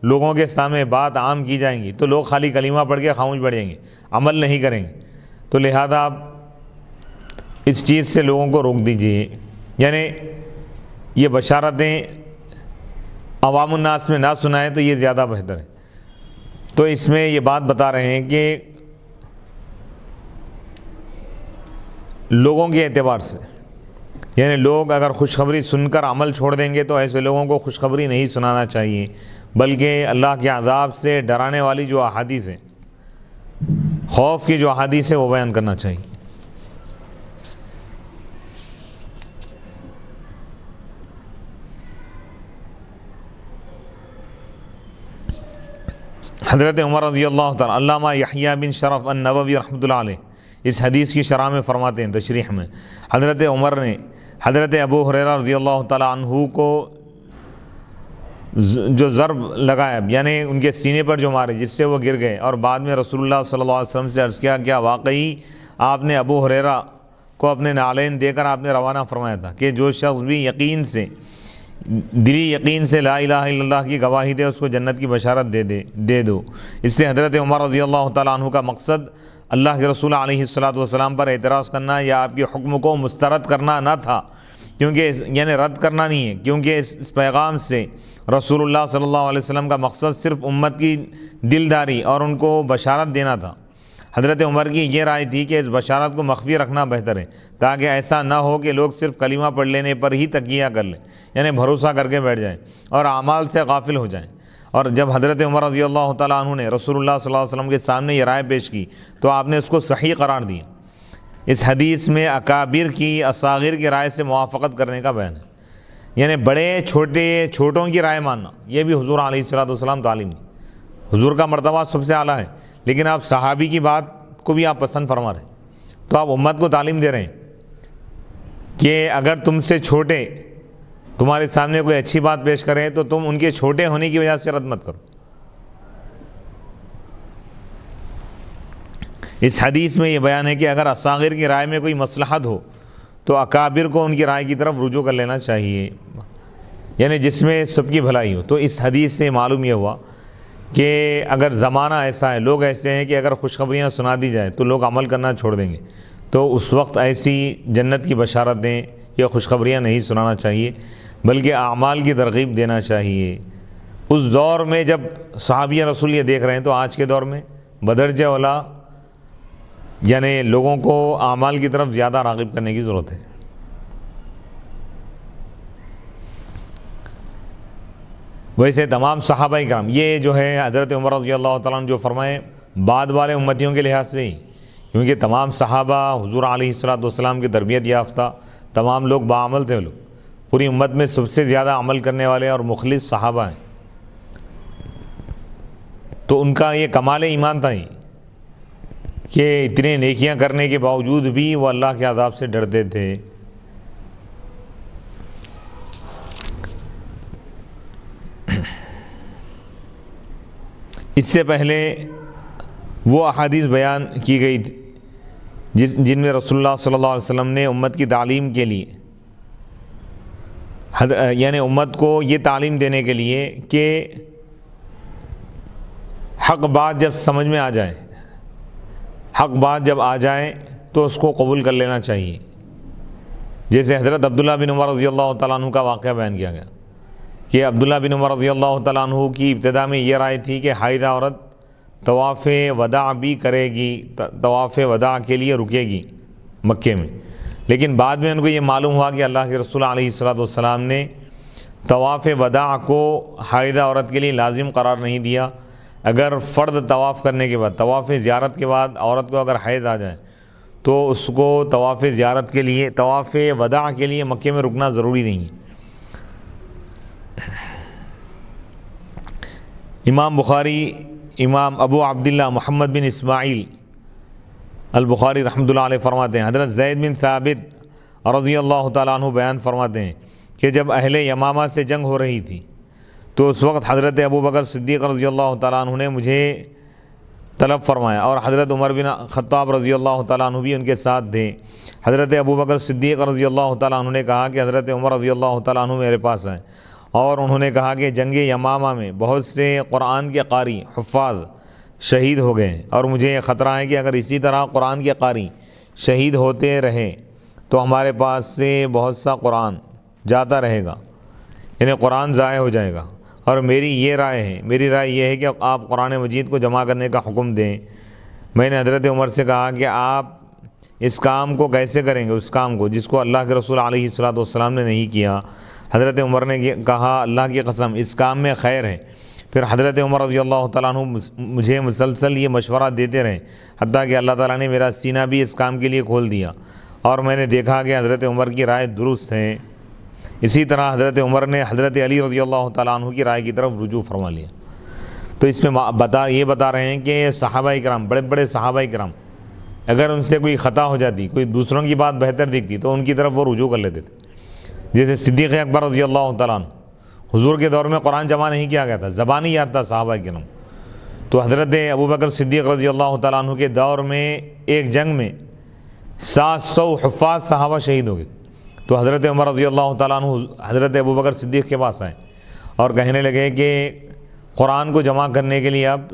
لوگوں کے سامنے بات عام کی جائیں گی تو لوگ خالی کلمہ پڑھ کے خاموش بیٹھ جائیں گے، عمل نہیں کریں گے، تو لہذا آپ اس چیز سے لوگوں کو روک دیجئے۔ یعنی یہ بشارتیں عوام الناس میں نہ سنائیں تو یہ زیادہ بہتر ہے۔ تو اس میں یہ بات بتا رہے ہیں کہ لوگوں کے اعتبار سے، یعنی لوگ اگر خوشخبری سن کر عمل چھوڑ دیں گے تو ایسے لوگوں کو خوشخبری نہیں سنانا چاہیے، بلکہ اللہ کے عذاب سے ڈرانے والی جو احادیث ہیں، خوف کی جو احادیث ہے وہ بیان کرنا چاہیے۔ حضرت عمر رضی اللہ تعالیٰ، علامہ یحییٰ بن شرف النووی رحمۃ اللہ علیہ اس حدیث کی شرح میں فرماتے ہیں، تشریح میں، حضرت عمر نے حضرت ابو ہریرہ رضی اللہ تعالیٰ عنہ کو جو ضرب لگایا، یعنی ان کے سینے پر جو مارے جس سے وہ گر گئے، اور بعد میں رسول اللہ صلی اللہ علیہ وسلم سے عرض کیا، کیا واقعی آپ نے ابو ہریرہ کو اپنے نالین دے کر آپ نے روانہ فرمایا تھا کہ جو شخص بھی یقین سے، دلی یقین سے لا الہ الا اللہ کی گواہی دے، اس کو جنت کی بشارت دے دو۔ اس سے حضرت عمر رضی اللہ تعالیٰ عنہ کا مقصد اللہ کے رسول علیہ الصلاۃ والسلام پر اعتراض کرنا یا آپ کے حکم کو مسترد کرنا نہ تھا، کیونکہ یعنی رد کرنا نہیں ہے، کیونکہ اس پیغام سے رسول اللہ صلی اللہ علیہ وسلم کا مقصد صرف امت کی دلداری اور ان کو بشارت دینا تھا۔ حضرت عمر کی یہ رائے تھی کہ اس بشارت کو مخفی رکھنا بہتر ہے، تاکہ ایسا نہ ہو کہ لوگ صرف کلمہ پڑھ لینے پر ہی تکیہ کر لیں، یعنی بھروسہ کر کے بیٹھ جائیں اور اعمال سے غافل ہو جائیں۔ اور جب حضرت عمر رضی اللہ تعالیٰ عنہ نے رسول اللہ صلی اللہ علیہ وسلم کے سامنے یہ رائے پیش کی تو آپ نے اس کو صحیح قرار دیا۔ اس حدیث میں اکابر کی، اصاغر کی رائے سے موافقت کرنے کا بیان ہے، یعنی بڑے چھوٹوں کی رائے ماننا، یہ بھی حضور علیہ الصلوۃ والسلام تعلیم دی۔ حضور کا مرتبہ سب سے اعلیٰ ہے، لیکن آپ صحابی کی بات کو بھی آپ پسند فرما رہے ہیں، تو آپ امت کو تعلیم دے رہے ہیں کہ اگر تم سے چھوٹے تمہارے سامنے کوئی اچھی بات پیش کریں تو تم ان کے چھوٹے ہونے کی وجہ سے رد مت کرو۔ اس حدیث میں یہ بیان ہے کہ اگر اصاغر کی رائے میں کوئی مصلحت ہو تو اکابر کو ان کی رائے کی طرف رجوع کر لینا چاہیے، یعنی جس میں سب کی بھلائی ہو۔ تو اس حدیث سے معلوم یہ ہوا کہ اگر زمانہ ایسا ہے، لوگ ایسے ہیں کہ اگر خوشخبریاں سنا دی جائے تو لوگ عمل کرنا چھوڑ دیں گے، تو اس وقت ایسی جنت کی بشارتیں یا خوشخبریاں نہیں سنانا چاہیے، بلکہ اعمال کی ترغیب دینا چاہیے۔ اس دور میں جب صحابہ رسول یہ دیکھ رہے ہیں، تو آج کے دور میں بدرجہ اولا یعنی لوگوں کو اعمال کی طرف زیادہ راغب کرنے کی ضرورت ہے۔ ویسے تمام صحابہ کرام، یہ جو ہے حضرت عمر رضی اللہ تعالیٰ عنہ جو فرمائے بعد والے امتیوں کے لحاظ سے ہی، کیونکہ تمام صحابہ حضور علیہ السلام کی تربیت یافتہ تمام لوگ باعمل تھے، لوگ پوری امت میں سب سے زیادہ عمل کرنے والے اور مخلص صحابہ ہیں، تو ان کا یہ کمال ایمان تھا ہی کہ اتنے نیکیاں کرنے کے باوجود بھی وہ اللہ کے عذاب سے ڈرتے تھے۔ اس سے پہلے وہ احادیث بیان کی گئی تھی جن میں رسول اللہ صلی اللہ علیہ وسلم نے امت کی تعلیم کے لیے یعنی امت کو یہ تعلیم دینے کے لیے کہ حق بات جب سمجھ میں آ جائے، حق بات جب آ جائے تو اس کو قبول کر لینا چاہیے۔ جیسے حضرت عبداللہ بن عمر رضی اللہ تعالیٰ عنہ کا واقعہ بیان کیا گیا کہ عبداللہ بن عمر رضی اللہ تعالیٰ عنہ کی ابتدا میں یہ رائے تھی کہ حائضہ عورت طواف وداع بھی کرے گی، طواف وداع کے لیے رکے گی مکے میں، لیکن بعد میں ان کو یہ معلوم ہوا کہ اللہ کے رسول علیہ السلام نے طواف وداع کو حائضہ عورت کے لیے لازم قرار نہیں دیا۔ اگر فرض طواف کرنے کے بعد، طواف زیارت کے بعد عورت کو اگر حیض آ جائے تو اس کو طواف زیارت کے لیے، طواف وداع کے لیے مکے میں رکنا ضروری نہیں ہے۔ امام بخاری، امام ابو عبداللہ محمد بن اسماعیل البخاری رحمۃ اللہ علیہ فرماتے ہیں، حضرت زید بن ثابت رضی اللہ تعالیٰ عنہ بیان فرماتے ہیں کہ جب اہل یمامہ سے جنگ ہو رہی تھی تو اس وقت حضرت ابو بکر صدیق رضی اللہ تعالیٰ عنہ نے مجھے طلب فرمایا، اور حضرت عمر بن خطاب رضی اللہ تعالیٰ عنہ بھی ان کے ساتھ تھے۔ حضرت ابو بکر صدیق رضی اللہ تعالیٰ عنہ نے کہا کہ حضرت عمر رضی اللہ تعالیٰ عنہ میرے پاس آئے، اور انہوں نے کہا کہ جنگ یمامہ میں بہت سے قرآن کے قاری حفاظ شہید ہو گئے ہیں، اور مجھے یہ خطرہ ہے کہ اگر اسی طرح قرآن کے قاری شہید ہوتے رہے تو ہمارے پاس سے بہت سا قرآن جاتا رہے گا، یعنی قرآن ضائع ہو جائے گا۔ اور میری یہ رائے ہے، میری رائے یہ ہے کہ آپ قرآن مجید کو جمع کرنے کا حکم دیں۔ میں نے حضرت عمر سے کہا کہ آپ اس کام کو کیسے کریں گے، اس کام کو جس کو اللہ کے رسول علیہ السلام نے نہیں کیا۔ حضرت عمر نے کہا اللہ کی قسم اس کام میں خیر ہے۔ پھر حضرت عمر رضی اللہ تعالیٰ عنہ مجھے مسلسل یہ مشورہ دیتے رہے، حتیٰ کہ اللہ تعالیٰ نے میرا سینہ بھی اس کام کے لیے کھول دیا، اور میں نے دیکھا کہ حضرت عمر کی رائے درست ہے۔ اسی طرح حضرت عمر نے حضرت علی رضی اللہ تعالیٰ عنہ کی رائے کی طرف رجوع فرما لیا۔ تو اس میں یہ بتا رہے ہیں کہ صحابہ کرام، بڑے بڑے صحابہ کرام، اگر ان سے کوئی خطا ہو جاتی، کوئی دوسروں کی بات بہتر دکھتی تو ان کی طرف وہ رجوع کر لیتے تھے۔ جیسے صدیق اکبر رضی اللہ تعالیٰ عنہ، حضور کے دور میں قرآن جمع نہیں کیا گیا تھا، زبانی یاد تھا صحابہ کرام، تو حضرت ابوبکر صدیق رضی اللہ تعالیٰ عنہ کے دور میں ایک جنگ میں 700 حفاظ صحابہ شہید ہو گئے۔ تو حضرت عمر رضی اللہ تعالیٰ عنہ حضرت ابوبکر صدیق کے پاس آئے اور کہنے لگے کہ قرآن کو جمع کرنے کے لیے آپ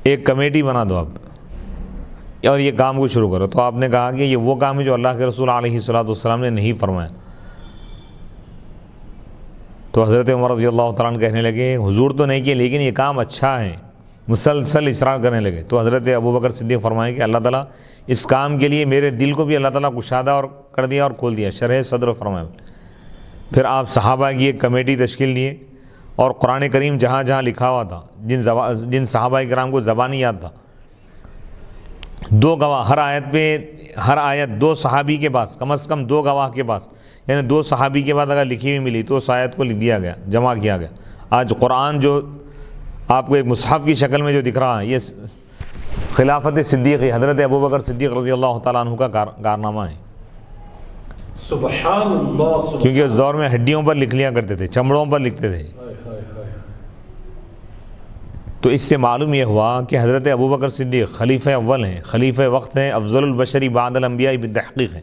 ایک کمیٹی بنا دو آپ، اور یہ کام کو شروع کرو۔ تو آپ نے کہا کہ یہ وہ کام ہے جو اللہ کے رسول علیہ السلام نے نہیں فرمایا۔ تو حضرت عمر رضی اللہ تعالیٰ عنہ کہنے لگے حضور تو نہیں کیے، لیکن یہ کام اچھا ہے، مسلسل اصرار کرنے لگے۔ تو حضرت ابوبکر صدیق فرمائے کہ اللہ تعالیٰ اس کام کے لیے میرے دل کو بھی اللہ تعالیٰ کشادہ اور کر دیا اور کھول دیا، شرح صدر فرمایا۔ پھر آپ صحابہ کی ایک کمیٹی تشکیل دیے، اور قرآن کریم جہاں جہاں لکھا ہوا تھا، جن صحابہ کرام کو زبانی یاد تھا، 2 گواہ ہر آیت 2 صحابی کے پاس، کم از کم 2 گواہ کے پاس، یعنی 2 صحابی کے بعد اگر لکھی ہوئی ملی تو اس آیت کو لکھ دیا گیا، جمع کیا گیا۔ آج قرآن جو آپ کو ایک مصحف کی شکل میں جو دکھ رہا ہے، یہ خلافت صدیقی حضرت ابوبکر صدیق رضی اللہ تعالیٰ عنہ کا کارنامہ ہے. سبحان اللہ. کیونکہ اس دور میں ہڈیوں پر لکھ لیا کرتے تھے، چمڑوں پر لکھتے تھے. تو اس سے معلوم یہ ہوا کہ حضرت ابوبکر صدیق خلیفہ اول ہیں، خلیفہ وقت ہیں، افضل البشری بعد الانبیاء بالتحقیق ہیں.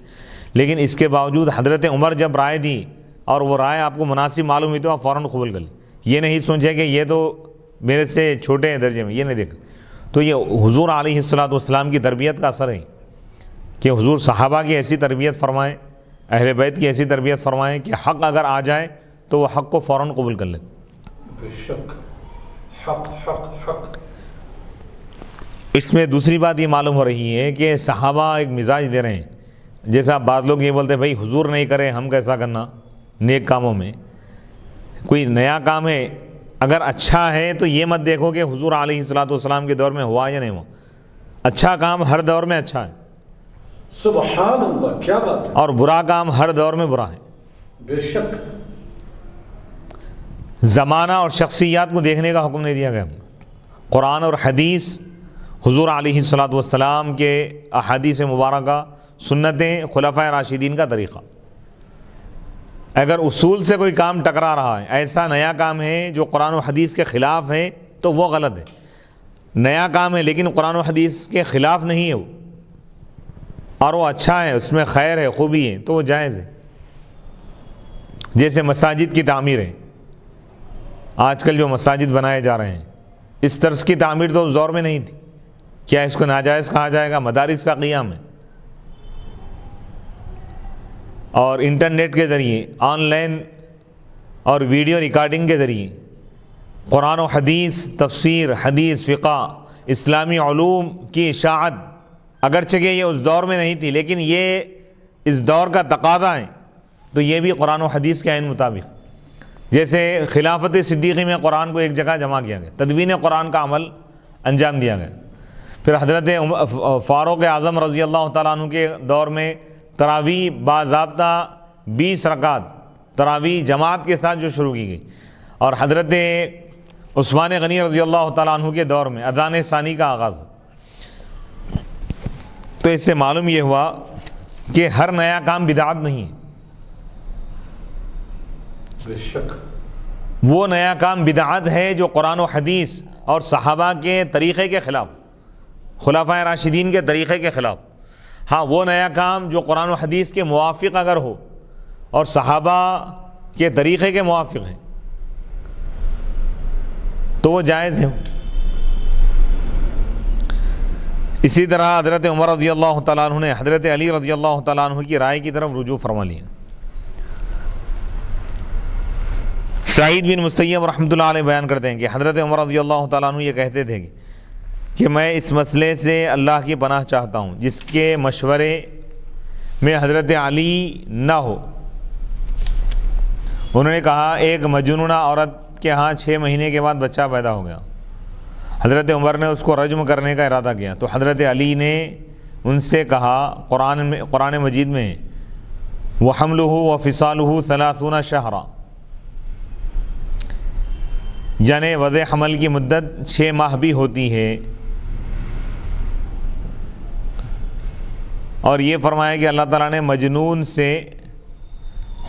لیکن اس کے باوجود حضرت عمر جب رائے دی اور وہ رائے آپ کو مناسب معلوم ہوئی تو آپ فوراً قبول کر لیں. یہ نہیں سوچے کہ یہ تو میرے سے چھوٹے ہیں درجے میں، یہ نہیں دیکھ. تو یہ حضور علیہ السلام کی تربیت کا اثر ہے کہ حضور صحابہ کی ایسی تربیت فرمائیں، اہل بیت کی ایسی تربیت فرمائیں کہ حق اگر آ جائے تو وہ حق کو فوراً قبول کر لیں. بے شک حق حق حق. اس میں دوسری بات یہ معلوم ہو رہی ہے کہ صحابہ ایک مزاج دے رہے ہیں. جیسا بعض لوگ یہ بولتے ہیں بھائی حضور نہیں کرے ہم کیسا کرنا. نیک کاموں میں کوئی نیا کام ہے اگر اچھا ہے تو یہ مت دیکھو کہ حضور علیہ السلام کے دور میں ہوا یا نہیں ہوا. اچھا کام ہر دور میں اچھا ہے. سبحان اللہ، کیا بات ہے. اور برا کام ہر دور میں برا ہے. بے شک. زمانہ اور شخصیات کو دیکھنے کا حکم نہیں دیا گیا. قرآن اور حدیث، حضور علیہ السلام کے احادیث مبارکہ، سنتیں، خلفائے راشدین کا طریقہ. اگر اصول سے کوئی کام ٹکرا رہا ہے، ایسا نیا کام ہے جو قرآن و حدیث کے خلاف ہے تو وہ غلط ہے. نیا کام ہے لیکن قرآن و حدیث کے خلاف نہیں ہے وہ، اور وہ اچھا ہے، اس میں خیر ہے، خوبی ہے، تو وہ جائز ہے. جیسے مساجد کی تعمیر ہے. آج کل جو مساجد بنائے جا رہے ہیں اس طرز کی تعمیر تو اس دور میں نہیں تھی. کیا اس کو ناجائز کہا جائے گا؟ مدارس کا قیام ہے. اور انٹرنیٹ کے ذریعے، آن لائن اور ویڈیو ریکارڈنگ کے ذریعے قرآن و حدیث، تفسیر، حدیث، فقہ، اسلامی علوم کی اشاعت، اگرچہ کہ یہ اس دور میں نہیں تھی لیکن یہ اس دور کا تقاضا ہے، تو یہ بھی قرآن و حدیث کے عین مطابق. جیسے خلافت صدیقی میں قرآن کو ایک جگہ جمع کیا گیا، تدوین قرآن کا عمل انجام دیا گیا. پھر حضرت فاروق اعظم رضی اللہ تعالیٰ عنہ کے دور میں تراویح باضابطہ 20 رکعت تراویح جماعت کے ساتھ جو شروع کی گئی، اور حضرت عثمان غنی رضی اللہ تعالیٰ عنہ کے دور میں اذان ثانی کا آغاز. تو اس سے معلوم یہ ہوا کہ ہر نیا کام بدعت نہیں ہے. بے شک. وہ نیا کام بدعت ہے جو قرآن و حدیث اور صحابہ کے طریقے کے خلاف، خلفائے راشدین کے طریقے کے خلاف. ہاں وہ نیا کام جو قرآن و حدیث کے موافق اگر ہو اور صحابہ کے طریقے کے موافق ہیں تو وہ جائز ہے. اسی طرح حضرت عمر رضی اللہ تعالیٰ عنہ نے حضرت علی رضی اللہ تعالیٰ عنہ کی رائے کی طرف رجوع فرما لیا. سعید بن مسیب رحمۃ اللہ علیہ بیان کرتے ہیں کہ حضرت عمر رضی اللہ تعالیٰ عنہ یہ کہتے تھے کہ میں اس مسئلے سے اللہ کی پناہ چاہتا ہوں جس کے مشورے میں حضرت علی نہ ہو. انہوں نے کہا ایک مجنونہ عورت کے ہاں 6 مہینے کے بعد بچہ پیدا ہو گیا. حضرت عمر نے اس کو رجم کرنے کا ارادہ کیا تو حضرت علی نے ان سے کہا، قرآن مجید میں وَحَمْلُهُ وَفِصَالُهُ 30 شَهْرًا، یعنی وضع حمل کی مدت 6 ماہ بھی ہوتی ہے. اور یہ فرمایا کہ اللہ تعالیٰ نے مجنون سے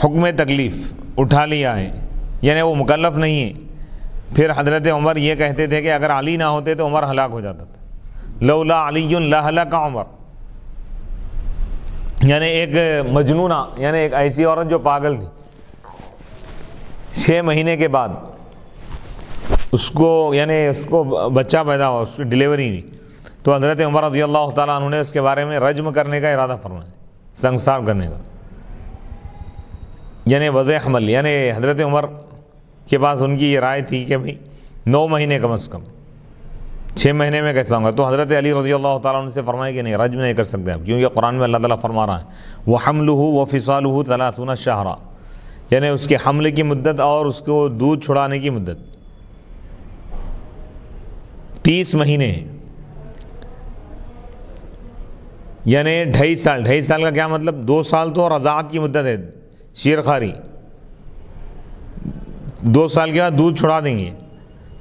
حکم تکلیف اٹھا لیا ہے، یعنی وہ مکلف نہیں ہے. پھر حضرت عمر یہ کہتے تھے کہ اگر علی نہ ہوتے تو عمر ہلاک ہو جاتا تھا. لولا علی لہلک عمر، یعنی ایک مجنونہ، یعنی ایک ایسی عورت جو پاگل تھی، 6 مہینے کے بعد اس کو بچہ پیدا ہوا، اس کی ڈلیوری ہوئی، تو حضرت عمر رضی اللہ تعالیٰ عنہ نے اس کے بارے میں رجم کرنے کا ارادہ فرمایا، سنگسار کرنے کا، یعنی وضع حمل. یعنی حضرت عمر کے پاس ان کی یہ رائے تھی کہ بھئی 9 مہینے کم از کم، 6 مہینے میں کیسا ہوں گا. تو حضرت علی رضی اللہ تعالیٰ عنہ سے فرمایا کہ نہیں، رجم نہیں کر سکتے آپ، کیونکہ قرآن میں اللہ تعالیٰ فرما رہا ہے وَحَمْلُهُ وَفِصَالُهُ 30 شَهْرًا، یعنی اس کے حمل کی مدت اور اس کو دودھ چھڑانے کی مدت 30 مہینے، یعنی 2.5 سال. 2.5 سال کا کیا مطلب؟ 2 سال تو رضاعت کی مدت ہے، شیر خاری. 2 سال کے بعد دودھ چھڑا دیں گے،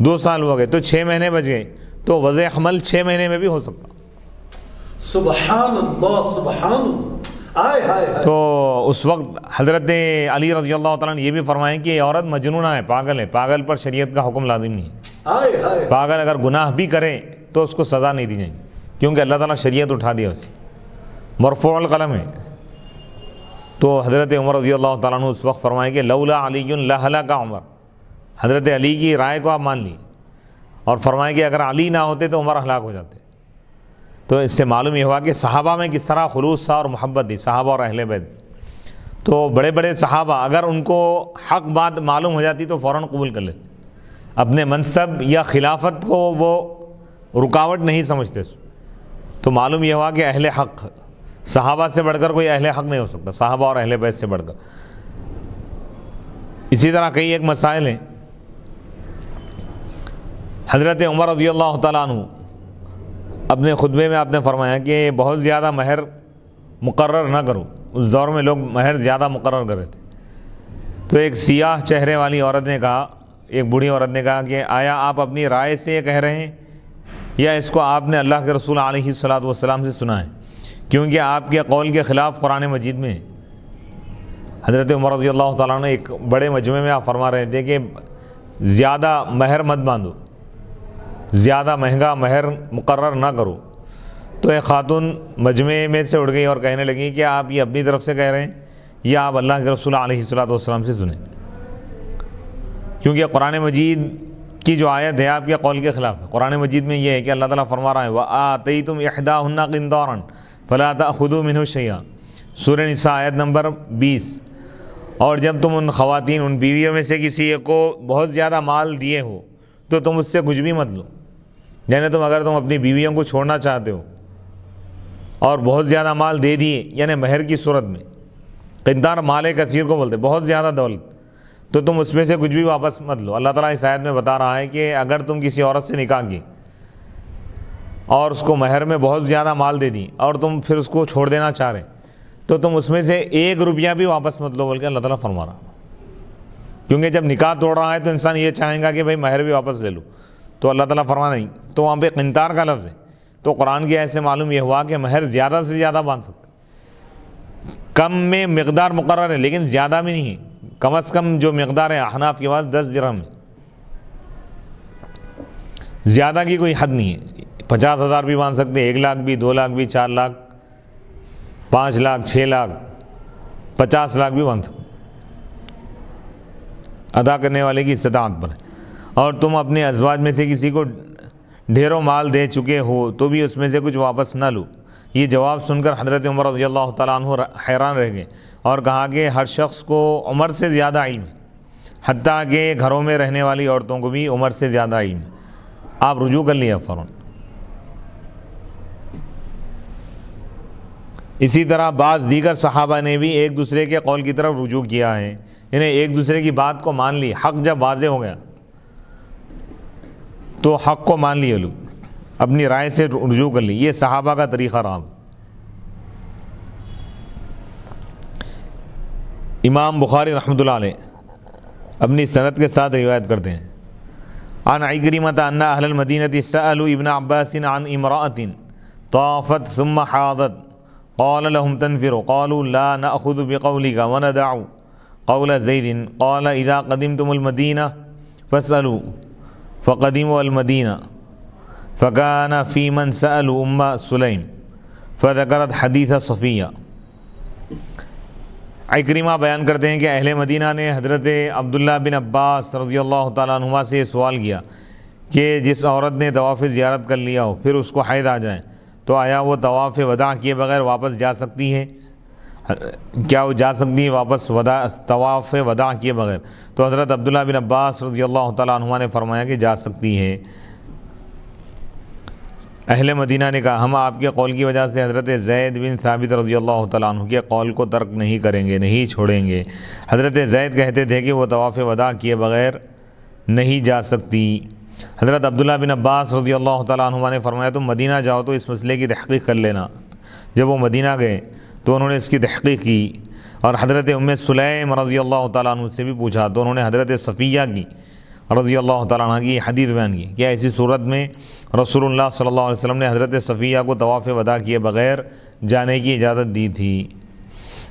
2 سال ہو گئے تو 6 مہینے بچ گئے، تو وضع حمل 6 مہینے میں بھی ہو سکتا۔ سبحان اللہ سبحان اللہ، آئے ہائے ہائے۔ تو اس وقت حضرت علی رضی اللہ تعالیٰ نے یہ بھی فرمایا کہ یہ عورت مجنونہ ہے، پاگل ہے، پاگل پر شریعت کا حکم لازم نہیں ہے۔ آئے ہائے۔ پاگل اگر گناہ بھی کرے تو اس کو سزا نہیں دی جائے گی، کیونکہ اللہ تعالیٰ شریعت اٹھا دیا اسے، مرفوع القلم ہے۔ تو حضرت عمر رضی اللہ تعالیٰ عنہ اس وقت فرمائے کہ لولا علی لہلک عمر، حضرت علی کی رائے کو آپ مان لی، اور فرمائے کہ اگر علی نہ ہوتے تو عمر ہلاک ہو جاتے۔ تو اس سے معلوم یہ ہوا کہ صحابہ میں کس طرح خلوص تھا اور محبت تھی، صحابہ اور اہل بیت۔ تو بڑے بڑے صحابہ اگر ان کو حق بات معلوم ہو جاتی تو فوراً قبول کر لیتے، اپنے منصب یا خلافت کو وہ رکاوٹ نہیں سمجھتے۔ تو معلوم یہ ہوا کہ اہل حق، صحابہ سے بڑھ کر کوئی اہل حق نہیں ہو سکتا، صحابہ اور اہل بیت سے بڑھ کر۔ اسی طرح کئی ایک مسائل ہیں۔ حضرت عمر رضی اللہ تعالیٰ عنہ اپنے خطبے میں آپ نے فرمایا کہ بہت زیادہ مہر مقرر نہ کرو، اس دور میں لوگ مہر زیادہ مقرر کر رہے تھے۔ تو ایک سیاہ چہرے والی عورت نے کہا، ایک بوڑھی عورت نے کہا کہ آیا آپ اپنی رائے سے یہ کہہ رہے ہیں یا اس کو آپ نے اللہ کے رسول علیہ الصلاۃ والسلام سے سنا ہے؟ کیونکہ آپ کے قول کے خلاف قرآن مجید میں ہے۔ حضرت عمر رضی اللہ تعالیٰ نے ایک بڑے مجمع میں آپ فرما رہے تھے کہ زیادہ مہر مت باندھو، زیادہ مہنگا مہر مقرر نہ کرو۔ تو ایک خاتون مجمع میں سے اٹھ گئی اور کہنے لگی کہ آپ یہ اپنی طرف سے کہہ رہے ہیں یا آپ اللہ کے رسول علیہ الصلاۃ والسلام سے سنیں، کیونکہ قرآن مجید کی جو آیت ہے آپ کے قول کے خلاف ہے۔ قرآن مجید میں یہ ہے کہ اللہ تعالیٰ فرما رہا ہے وَآتَيْتُمْ إِحْدَاهُنَّ قِنطَارًا فَلَا تَأْخُذُوا مِنْهُ شَيْئًا، سورہ نساء آیت نمبر 20۔ اور جب تم ان خواتین، ان بیویوں میں سے کسی ایک کو بہت زیادہ مال دیے ہو تو تم اس سے کچھ بھی مت لو، یعنی اگر تم اپنی بیویوں کو چھوڑنا چاہتے ہو اور بہت زیادہ مال دے دیے، یعنی مہر کی صورت میں، قنطار مال کثیر کو بولتے، بہت زیادہ دولت، تو تم اس میں سے کچھ بھی واپس مت لو۔ اللہ تعالیٰ اس آیت میں بتا رہا ہے کہ اگر تم کسی عورت سے نکاح کی اور اس کو مہر میں بہت زیادہ مال دے دی اور تم پھر اس کو چھوڑ دینا چاہ رہے تو تم اس میں سے 1 روپیہ بھی واپس مت لو، بلکہ اللہ تعالیٰ فرما رہا، کیونکہ جب نکاح توڑ رہا ہے تو انسان یہ چاہیں گا کہ بھائی مہر بھی واپس لے لو، تو اللہ تعالیٰ فرما نہیں، تو وہاں پہ قنطار کا لفظ ہے۔ تو قرآن کی ایسے معلوم یہ ہوا کہ مہر زیادہ سے زیادہ باندھ سکتے، کم میں مقدار مقرر ہے لیکن زیادہ بھی نہیں ہے، کم از کم جو مقدار ہے احناف کے پاس 10 درہم ہے، زیادہ کی کوئی حد نہیں ہے۔ 50,000 بھی باندھ سکتے، 1 لاکھ بھی، 2 لاکھ بھی، 4 لاکھ، 5 لاکھ، 6 لاکھ، 50 لاکھ بھی باندھ سکتے، ادا کرنے والے کی استطاعت پر ہے۔ اور تم اپنے ازواج میں سے کسی کو ڈھیروں مال دے چکے ہو تو بھی اس میں سے کچھ واپس نہ لو۔ یہ جواب سن کر حضرت عمر رضی اللہ تعالیٰ عنہ حیران رہ گئے اور کہا کہ ہر شخص کو عمر سے زیادہ علم ہے، حتیٰ کہ گھروں میں رہنے والی عورتوں کو بھی عمر سے زیادہ علم ہے۔ آپ رجوع کر لیا فوراً۔ اسی طرح بعض دیگر صحابہ نے بھی ایک دوسرے کے قول کی طرف رجوع کیا ہے، یعنی ایک دوسرے کی بات کو مان لی، حق جب واضح ہو گیا تو حق کو مان لیے لوگ، اپنی رائے سے رجوع کر لی۔ یہ صحابہ کا طریقہ رہا۔ امام بخاری رحمۃ اللہ علیہ اپنی سند کے ساتھ روایت کرتے ہیں، عن عکرمۃ ان اہل المدینہ سألوا ابن عباس عن امرأة طافت ثم حاضت قال لهم تنفروا قالوا لا نأخذ بقولك وندع قول زید قال اذا قدمتم المدینہ فاسألوا فقدموا المدینہ فكان في من سألوا ام سلیم فذكرت حدیث صفیہ۔ عکرمہ بیان کرتے ہیں کہ اہل مدینہ نے حضرت عبداللہ بن عباس رضی اللہ تعالیٰ عنہما سے یہ سوال کیا کہ جس عورت نے طواف زیارت کر لیا ہو پھر اس کو حیض آ جائے تو آیا وہ طواف وداع کیے بغیر واپس جا سکتی ہے؟ کیا وہ جا سکتی ہے واپس طواف وداع کیے بغیر؟ تو حضرت عبداللہ بن عباس رضی اللہ تعالیٰ عنہما نے فرمایا کہ جا سکتی ہے۔ اہل مدینہ نے کہا ہم آپ کے قول کی وجہ سے حضرت زید بن ثابت رضی اللہ تعالیٰ عنہ کے قول کو ترک نہیں کریں گے، نہیں چھوڑیں گے۔ حضرت زید کہتے تھے کہ وہ طواف وداع کیے بغیر نہیں جا سکتی۔ حضرت عبداللہ بن عباس رضی اللہ تعالیٰ عنہ نے فرمایا تم مدینہ جاؤ تو اس مسئلے کی تحقیق کر لینا۔ جب وہ مدینہ گئے تو انہوں نے اس کی تحقیق کی اور حضرت ام سلیم رضی اللہ تعالیٰ عنہ سے بھی پوچھا تو انہوں نے حضرت صفیہ کی رضی اللہ تعالیٰ عنہ کی حدیث بیان کی کہ ایسی صورت میں رسول اللہ صلی اللہ علیہ وسلم نے حضرت صفیہ کو طواف وداع کیے بغیر جانے کی اجازت دی تھی۔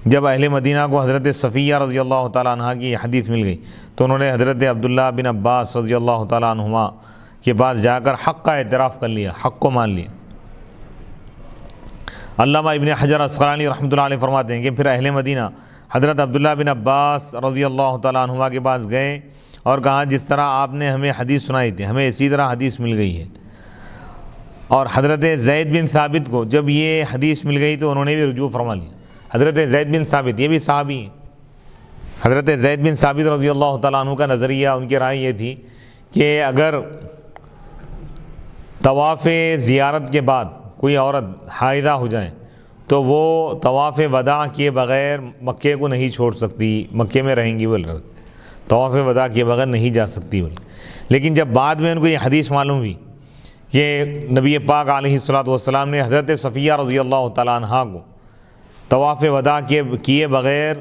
جب اہل مدینہ کو حضرت صفیہ رضی اللہ تعالیٰ عنہ کی حدیث مل گئی تو انہوں نے حضرت عبداللہ بن عباس رضی اللہ تعالیٰ عنہما کے پاس جا کر حق کا اعتراف کر لیا، حق کو مان لیا۔ علامہ ابن حجر عسقلانی رحمۃ اللہ علیہ فرماتے ہیں کہ پھر اہل مدینہ حضرت عبداللہ بن عباس رضی اللہ تعالیٰ عنہما کے پاس گئے اور کہا جس طرح آپ نے ہمیں حدیث سنائی تھی ہمیں اسی طرح حدیث مل گئی ہے۔ اور حضرت زید بن ثابت کو جب یہ حدیث مل گئی تو انہوں نے بھی رجوع فرما لیا۔ حضرت زید بن ثابت یہ بھی صحابی ہیں۔ حضرت زید بن ثابت رضی اللہ تعالیٰ عنہ کا نظریہ، ان کی رائے یہ تھی کہ اگر طواف زیارت کے بعد کوئی عورت حائضہ ہو جائے تو وہ طواف وداع کیے بغیر مکے کو نہیں چھوڑ سکتی، مکے میں رہیں گی، وہ طواف وداع کیے بغیر نہیں جا سکتی۔ لیکن جب بعد میں ان کو یہ حدیث معلوم ہوئی کہ نبی پاک علیہ الصلوۃ والسلام نے حضرت صفیہ رضی اللہ تعالیٰ عنہ کو طواف وداع کیے بغیر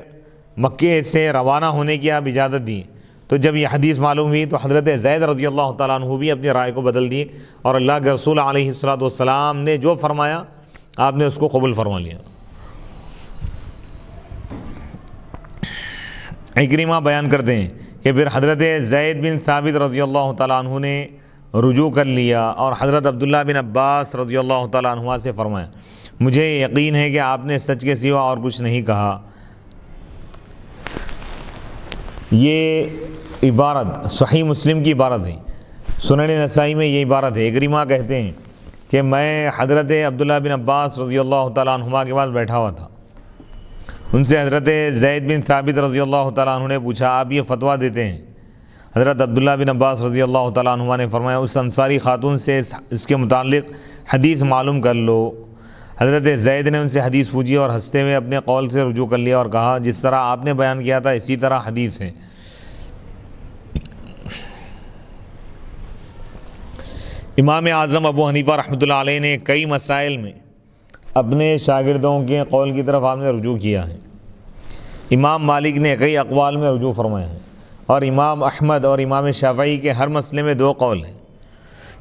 مکے سے روانہ ہونے کی آپ اجازت دی، تو جب یہ حدیث معلوم ہوئی تو حضرت زید رضی اللہ تعالیٰ عنہ بھی اپنی رائے کو بدل دی اور اللہ کے رسول علیہ الصلوۃ والسلام نے جو فرمایا آپ نے اس کو قبول فرما لیا۔ اکرمہ بیان کرتے ہیں کہ پھر حضرت زید بن ثابت رضی اللہ تعالیٰ عنہ نے رجوع کر لیا اور حضرت عبداللہ بن عباس رضی اللہ تعالیٰ عنہ سے فرمایا مجھے یقین ہے کہ آپ نے سچ کے سوا اور کچھ نہیں کہا۔ یہ عبارت صحیح مسلم کی عبارت ہے، سنن نسائی میں یہ عبارت ہے۔ اکرمہ کہتے ہیں کہ میں حضرت عبداللہ بن عباس رضی اللہ تعالیٰ عنہما کے پاس بیٹھا ہوا تھا، ان سے حضرت زید بن ثابت رضی اللہ تعالیٰ عنہ نے پوچھا آپ یہ فتویٰ دیتے ہیں؟ حضرت عبداللہ بن عباس رضی اللہ تعالیٰ عنہ نے فرمایا اس انصاری خاتون سے اس کے متعلق حدیث معلوم کر لو۔ حضرت زید نے ان سے حدیث پوچھی اور ہنستے ہوئے اپنے قول سے رجوع کر لیا اور کہا جس طرح آپ نے بیان کیا تھا اسی طرح حدیث ہے۔ امام اعظم ابو حنیفہ رحمۃ اللہ علیہ نے کئی مسائل میں اپنے شاگردوں کے قول کی طرف آپ نے رجوع کیا ہے۔ امام مالک نے کئی اقوال میں رجوع فرمایا ہے اور امام احمد اور امام شافعی کے ہر مسئلے میں 2 قول ہیں،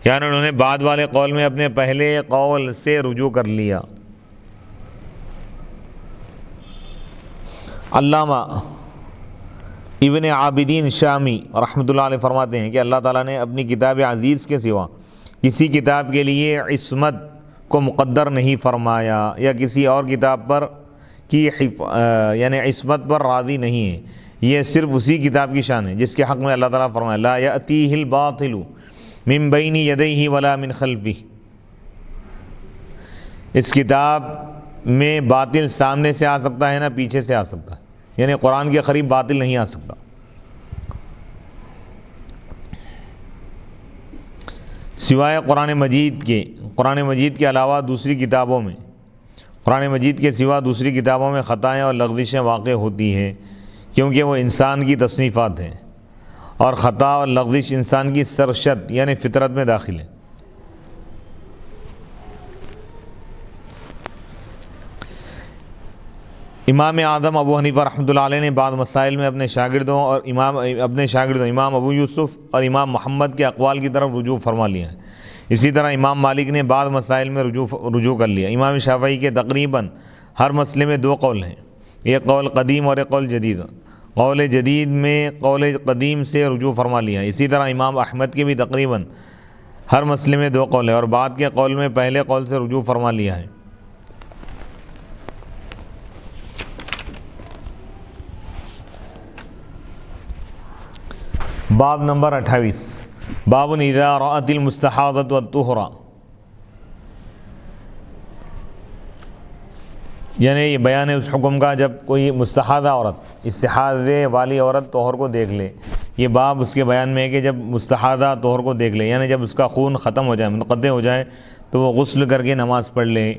یعنی انہوں نے بعد والے قول میں اپنے پہلے قول سے رجوع کر لیا۔ علامہ ابن عابدین شامی رحمۃ اللہ علیہ فرماتے ہیں کہ اللہ تعالیٰ نے اپنی کتاب عزیز کے سوا کسی کتاب کے لیے عصمت کو مقدر نہیں فرمایا یا کسی اور کتاب پر کی یعنی عصمت پر راضی نہیں ہے، یہ صرف اسی کتاب کی شان ہے جس کے حق میں اللہ تعالیٰ فرمایا لا یأتیہ الباطل من بین یدیہ ولا من خلفہ۔ اس کتاب میں باطل سامنے سے آ سکتا ہے نہ پیچھے سے آ سکتا ہے، یعنی قرآن کے قریب باطل نہیں آ سکتا۔ سوائے قرآن مجید کے علاوہ دوسری کتابوں میں قرآن مجید کے سوا دوسری کتابوں میں خطائیں اور لغزشیں واقع ہوتی ہیں کیونکہ وہ انسان کی تصنیفات ہیں اور خطا اور لغزش انسان کی سرشت یعنی فطرت میں داخل ہے۔ امام اعظم ابو حنیفہ رحمۃ اللہ علیہ نے بعض مسائل میں اپنے شاگردوں امام ابو یوسف اور امام محمد کے اقوال کی طرف رجوع فرما لیا ہے۔ اسی طرح امام مالک نے بعض مسائل میں رجوع کر لیا۔ امام شافعی کے تقریباً ہر مسئلے میں 2 قول ہیں، ایک قول قدیم اور ایک قول جدید۔ قول جدید میں قول قدیم سے رجوع فرما لیا۔ اسی طرح امام احمد کے بھی تقریباً ہر مسئلے میں 2 قول ہیں اور بعد کے قول میں پہلے قول سے رجوع فرما لیا ہے۔ باب نمبر 28 باب اذا رأت المستحاضة والطہرا، یعنی یہ بیان ہے اس حکم کا جب کوئی مستحاضہ عورت، استحاضے والی عورت طہر کو دیکھ لے۔ یہ باب اس کے بیان میں ہے کہ جب مستحاضہ طہر کو دیکھ لے یعنی جب اس کا خون ختم ہو جائے، منقطع ہو جائے، تو وہ غسل کر کے نماز پڑھ لے،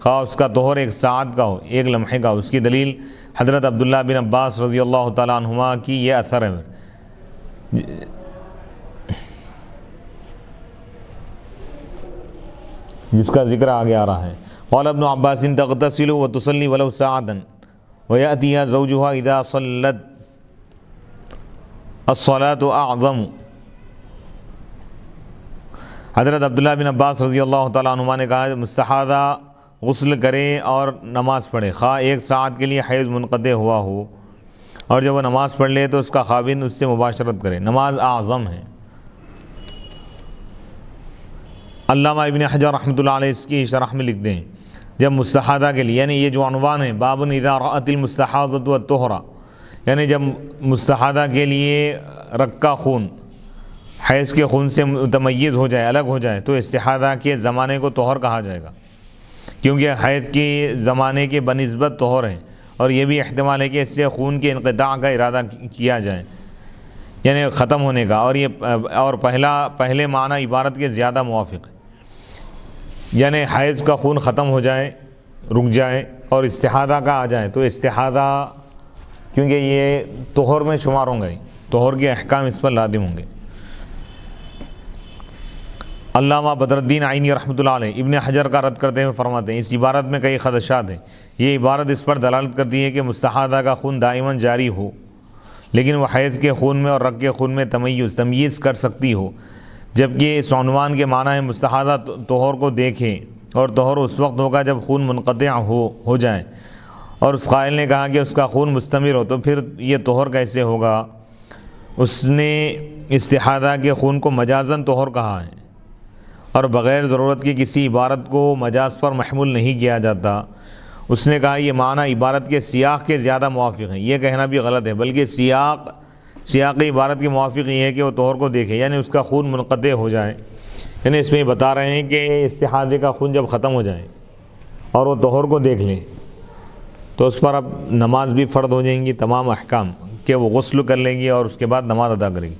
خواہ اس کا طہر 1 ساعت کا ہو، 1 لمحے کا ہو۔ اس کی دلیل حضرت عبداللہ بن عباس رضی اللہ تعالیٰ عنہما کی یہ اثر ہے جس کا ذکر آگے آ رہا ہے۔ قال ابن عباس تغتسل وتصلي ولو ساعة ويأتيها زوجها إذا صلت الصلاة أعظم حضرت عبداللہ بن عباس رضی اللہ تعالیٰ عنہما نے کہا مستحاضہ غسل کرے اور نماز پڑھے، خواہ 1 ساعت کے لیے حیض منقطع ہوا ہو، اور جب وہ نماز پڑھ لے تو اس کا خاوند اس سے مباشرت کرے، نماز اعظم ہے۔ علامہ ابن حجر رحمۃ اللہ علیہ اس کی شرح میں لکھتے ہیں جب مستحاضہ کے لیے، یعنی یہ جو عنوان ہے باب اذا رأت المستحاضۃ والطہرہ، یعنی جب مستحاضہ کے لیے رکا خون حیض کے خون سے متمیز ہو جائے، الگ ہو جائے، تو استحاضہ کے زمانے کو طہر کہا جائے گا، کیونکہ حیض کے زمانے کے بنسبت طہر ہے، اور یہ بھی احتمال ہے کہ اس سے خون کے انقطاع کا ارادہ کیا جائے، یعنی ختم ہونے کا، اور پہلے معنی عبارت کے زیادہ موافق ہے، یعنی حیض کا خون ختم ہو جائے، رک جائے، اور استحاضہ کا آ جائے، تو استحاضہ کیونکہ یہ طہر میں شمار ہوں گے، طہر کے احکام اس پر لازم ہوں گے۔ علامہ بدر الدین عینی رحمۃ اللہ علیہ ابن حجر کا رد کرتے ہوئے فرماتے ہیں اس عبارت میں کئی خدشات ہیں۔ یہ عبارت اس پر دلالت کرتی ہے کہ مستحاضہ کا خون دائماً جاری ہو، لیکن وہ حیض کے خون میں اور رگ کے خون میں تمیز کر سکتی ہو، جبکہ اس عنوان کے معنی ہے مستحاضہ طہور کو دیکھے، اور طہور اس وقت ہوگا جب خون منقطع ہو جائے، اور اس قائل نے کہا کہ اس کا خون مستمر ہو تو پھر یہ طہور کیسے ہوگا؟ اس نے استحاضہ کے خون کو مجازاً طہور کہا ہے، اور بغیر ضرورت کی کسی عبارت کو مجاز پر محمول نہیں کیا جاتا۔ اس نے کہا یہ معنی عبارت کے سیاق کے زیادہ موافق ہیں، یہ کہنا بھی غلط ہے، بلکہ سیاق عبارت کے موافق یہ ہے کہ وہ طہور کو دیکھے، یعنی اس کا خون منقطع ہو جائے، یعنی اس میں بتا رہے ہیں کہ استحاضے کا خون جب ختم ہو جائے اور وہ طہور کو دیکھ لیں تو اس پر اب نماز بھی فرض ہو جائیں گی، تمام احکام کہ وہ غسل کر لیں گی اور اس کے بعد نماز ادا کرے گی۔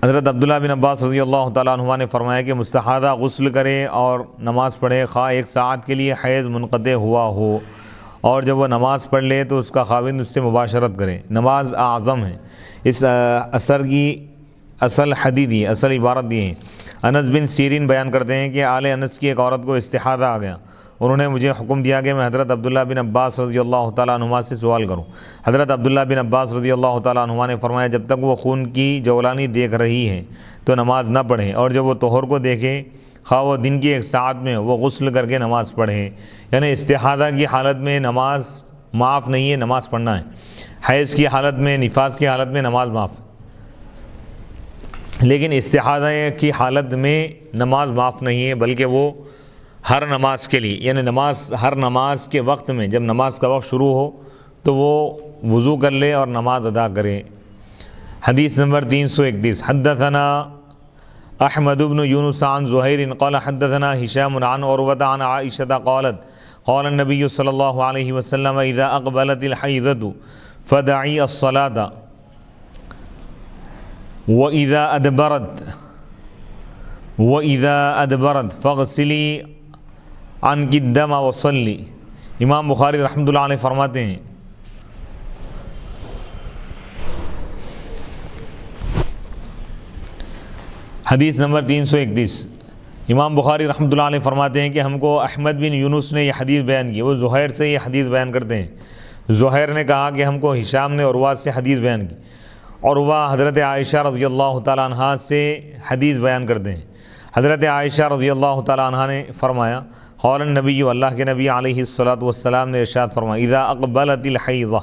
حضرت عبداللہ بن عباس رضی اللہ تعالیٰ عنہما نے فرمایا کہ مستحاضہ غسل کرے اور نماز پڑھے، خواہ 1 ساعت کے لیے حیض منقطع ہوا ہو، اور جب وہ نماز پڑھ لے تو اس کا خاوند اس سے مباشرت کرے، نماز اعظم ہے۔ اس اثر کی اصل عبارت یہ ہے۔ انس بن سیرین بیان کرتے ہیں کہ آل انس کی ایک عورت کو استحاضہ آ گیا، انہوں نے مجھے حکم دیا کہ میں حضرت عبداللہ بن عباس رضی اللہ تعالیٰ عنہما سے سوال کروں۔ حضرت عبداللہ بن عباس رضی اللہ تعالیٰ عنہما نے فرمایا جب تک وہ خون کی جولانی دیکھ رہی ہے تو نماز نہ پڑھیں، اور جب وہ طہور کو دیکھے خواہ وہ دن کی 1 ساعت میں وہ غسل کر کے نماز پڑھیں، یعنی استحاضہ کی حالت میں نماز معاف نہیں ہے، نماز پڑھنا ہے، حیض کی حالت میں، نفاس کی حالت میں نماز معاف ہے، لیکن استحاضہ کی حالت میں نماز معاف نہیں ہے، بلکہ وہ ہر نماز کے لیے، یعنی ہر نماز کے وقت میں جب نماز کا وقت شروع ہو تو وہ وضو کر لے اور نماز ادا کرے۔ حدیث نمبر 331 حدثنا احمد بن یونس عن زہیر قال حدثنا ہشام عن عروۃ عن عائشہ قالت قال النبی صلی اللہ علیہ وسلم اذا اقبلت الحیضۃ فدعی الصلاۃ وَإِذَا أَدْبَرَتْ فَاغْسِلِي عَنْكِ الدَّمَ وَصَلِّي۔ امام بخاری رحمۃ اللہ علیہ فرماتے ہیں حدیث نمبر 331 امام بخاری رحمۃ اللہ علیہ فرماتے ہیں کہ ہم کو احمد بن یونس نے یہ حدیث بیان کی، وہ زہیر سے یہ حدیث بیان کرتے ہیں۔ زہیر نے کہا کہ ہم کو ہشام نے عروہ سے حدیث بیان کی، عروہ حضرت عائشہ رضی اللہ تعالیٰ عنہ سے حدیث بیان کرتے ہیں۔ حضرت عائشہ رضی اللہ تعالیٰ عنہ نے فرمایا قال النبی، اللہ کے نبی علیہ الصلاۃ والسلام نے ارشاد فرمایا اذا اقبلت الحیضہ،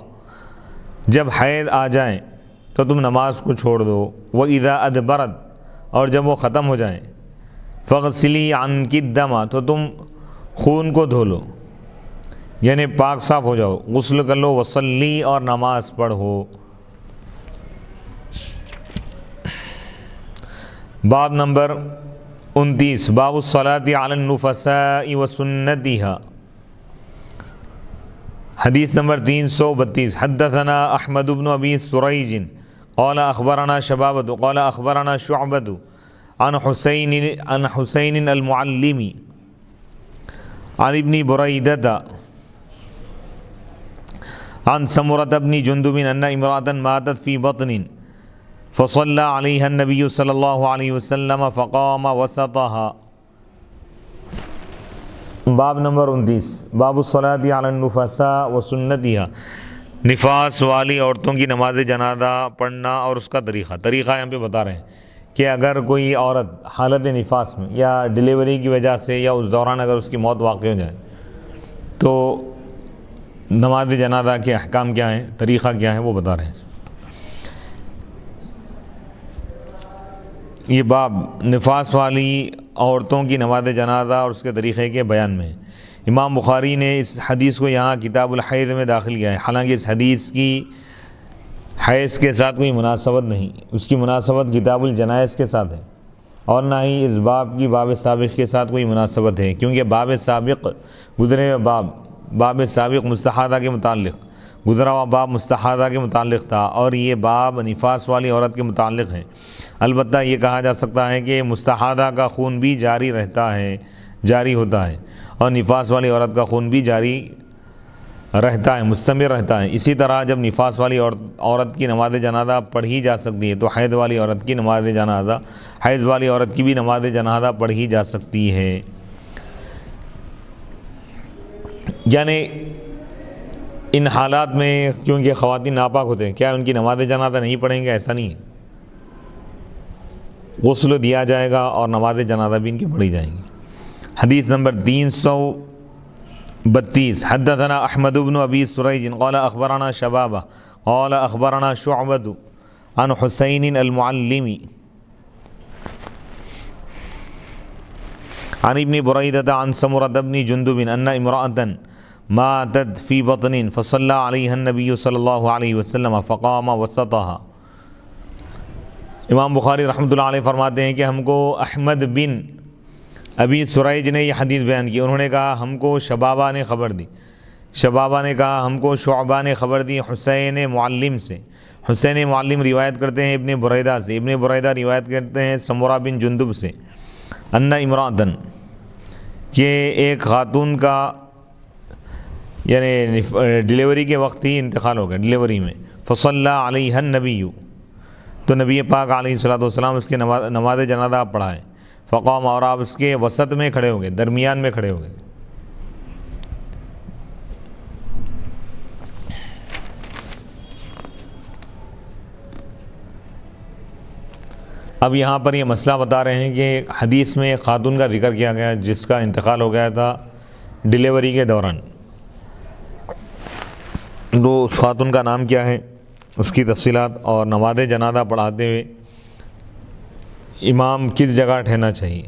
جب حیض آ جائیں تو تم نماز کو چھوڑ دو، وَإِذَا أَدْبَرَتْ، اور جب وہ ختم ہو جائیں، فَاغْسِلِي عَنْكِ الدَّمَ، تو تم خون کو دھو لو، یعنی پاک صاف ہو جاؤ، غسل کر لو، وصلی، اور نماز پڑھو۔ باب نمبر 29 باب الصلاة علی النفساء وسنتها۔ حدیث نمبر 332 حدثنا احمد بن ابی سریج قال اخبرنا شبابۃ قال اخبرنا شعبۃ عن حسین المعلمی عن ابن بریدہ عن سمرۃ بن جندب ان امرأة ماتت فی بطن فصلى علیہ النبی صلی اللہ علیہ وسلم فقام وسطها۔ باب نمبر 29 باب الصلاة علی النفساء وسنتها، نفاس والی عورتوں کی نماز جنازہ پڑھنا اور اس کا طریقہ یہاں پہ بتا رہے ہیں کہ اگر کوئی عورت حالت نفاس میں یا ڈلیوری کی وجہ سے یا اس دوران اگر اس کی موت واقع ہو جائے تو نماز جنازہ کے احکام کیا ہیں، طریقہ کیا ہے، وہ بتا رہے ہیں۔ یہ باب نفاس والی عورتوں کی نماز جنازہ اور اس کے طریقے کے بیان میں ہے۔ امام بخاری نے اس حدیث کو یہاں کتاب الحیض میں داخل کیا ہے، حالانکہ اس حدیث کی حیض کے ساتھ کوئی مناسبت نہیں، اس کی مناسبت کتاب الجنائز کے ساتھ ہے، اور نہ ہی اس باب کی باب سابق کے ساتھ کوئی مناسبت ہے، کیونکہ باب سابق گزرے ہوئے باب سابق مستحاضہ کے متعلق گزرا ہوا باب مستحاضہ کے متعلق تھا، اور یہ باب نفاس والی عورت کے متعلق ہے۔ البتہ یہ کہا جا سکتا ہے کہ مستحاضہ کا خون بھی جاری ہوتا ہے، اور نفاس والی عورت کا خون بھی جاری رہتا ہے، مستمر رہتا ہے۔ اسی طرح جب نفاس والی عورت کی نماز جنازہ پڑھی جا سکتی ہے تو حیض والی عورت کی نماز جنازہ، حیض والی عورت کی بھی نماز جنازہ پڑھی جا سکتی ہے۔ یعنی ان حالات میں کیونکہ خواتین ناپاک ہوتے ہیں، کیا ان کی نماز جنازہ نہیں پڑھیں گے؟ ایسا نہیں ہے، غسل دیا جائے گا اور نماز جنازہ بھی ان کی پڑھی جائیں گی۔ حدیث نمبر 332 حدثنا احمد بن ابی سریج قال اخبرنا شبابہ قال اخبرنا شعبۃ عن حسین المعلمی عن ابن بریدہ عن سمرۃ بن جندب ان امرأة ماتت فی بطن فصلی علیہا النبی صلی اللہ علیہ وسلم فقام وسطها۔ امام بخاری رحمۃ اللہ علیہ فرماتے ہیں کہ ہم کو احمد بن ابی سریج نے یہ حدیث بیان کی، انہوں نے کہا ہم کو شبابہ نے خبر دی، شبابہ نے کہا ہم کو شعبہ نے خبر دی حسین معلم سے۔ حسین معلم روایت کرتے ہیں ابن بریدہ سے، ابن بریدہ روایت کرتے ہیں سمرہ بن جندب سے، ان امرأۃ کہ ایک خاتون کا یعنی ڈلیوری کے وقت ہی انتقال ہو گیا، ڈلیوری میں، فصلی علیہا النبی تو نبی پاک علیہ الصلوۃ والسلام اس کے نماز جنازہ پڑھائے، فقام اور آپ اس کے وسط میں کھڑے ہو گئے، درمیان میں کھڑے ہو گئے۔ اب یہاں پر یہ مسئلہ بتا رہے ہیں کہ حدیث میں ایک خاتون کا ذکر کیا گیا جس کا انتقال ہو گیا تھا ڈلیوری کے دوران، تو اس خاتون کا نام کیا ہے، اس کی تفصیلات، اور نماز جنازہ پڑھاتے ہوئے امام کس جگہ ٹھہرنا چاہیے،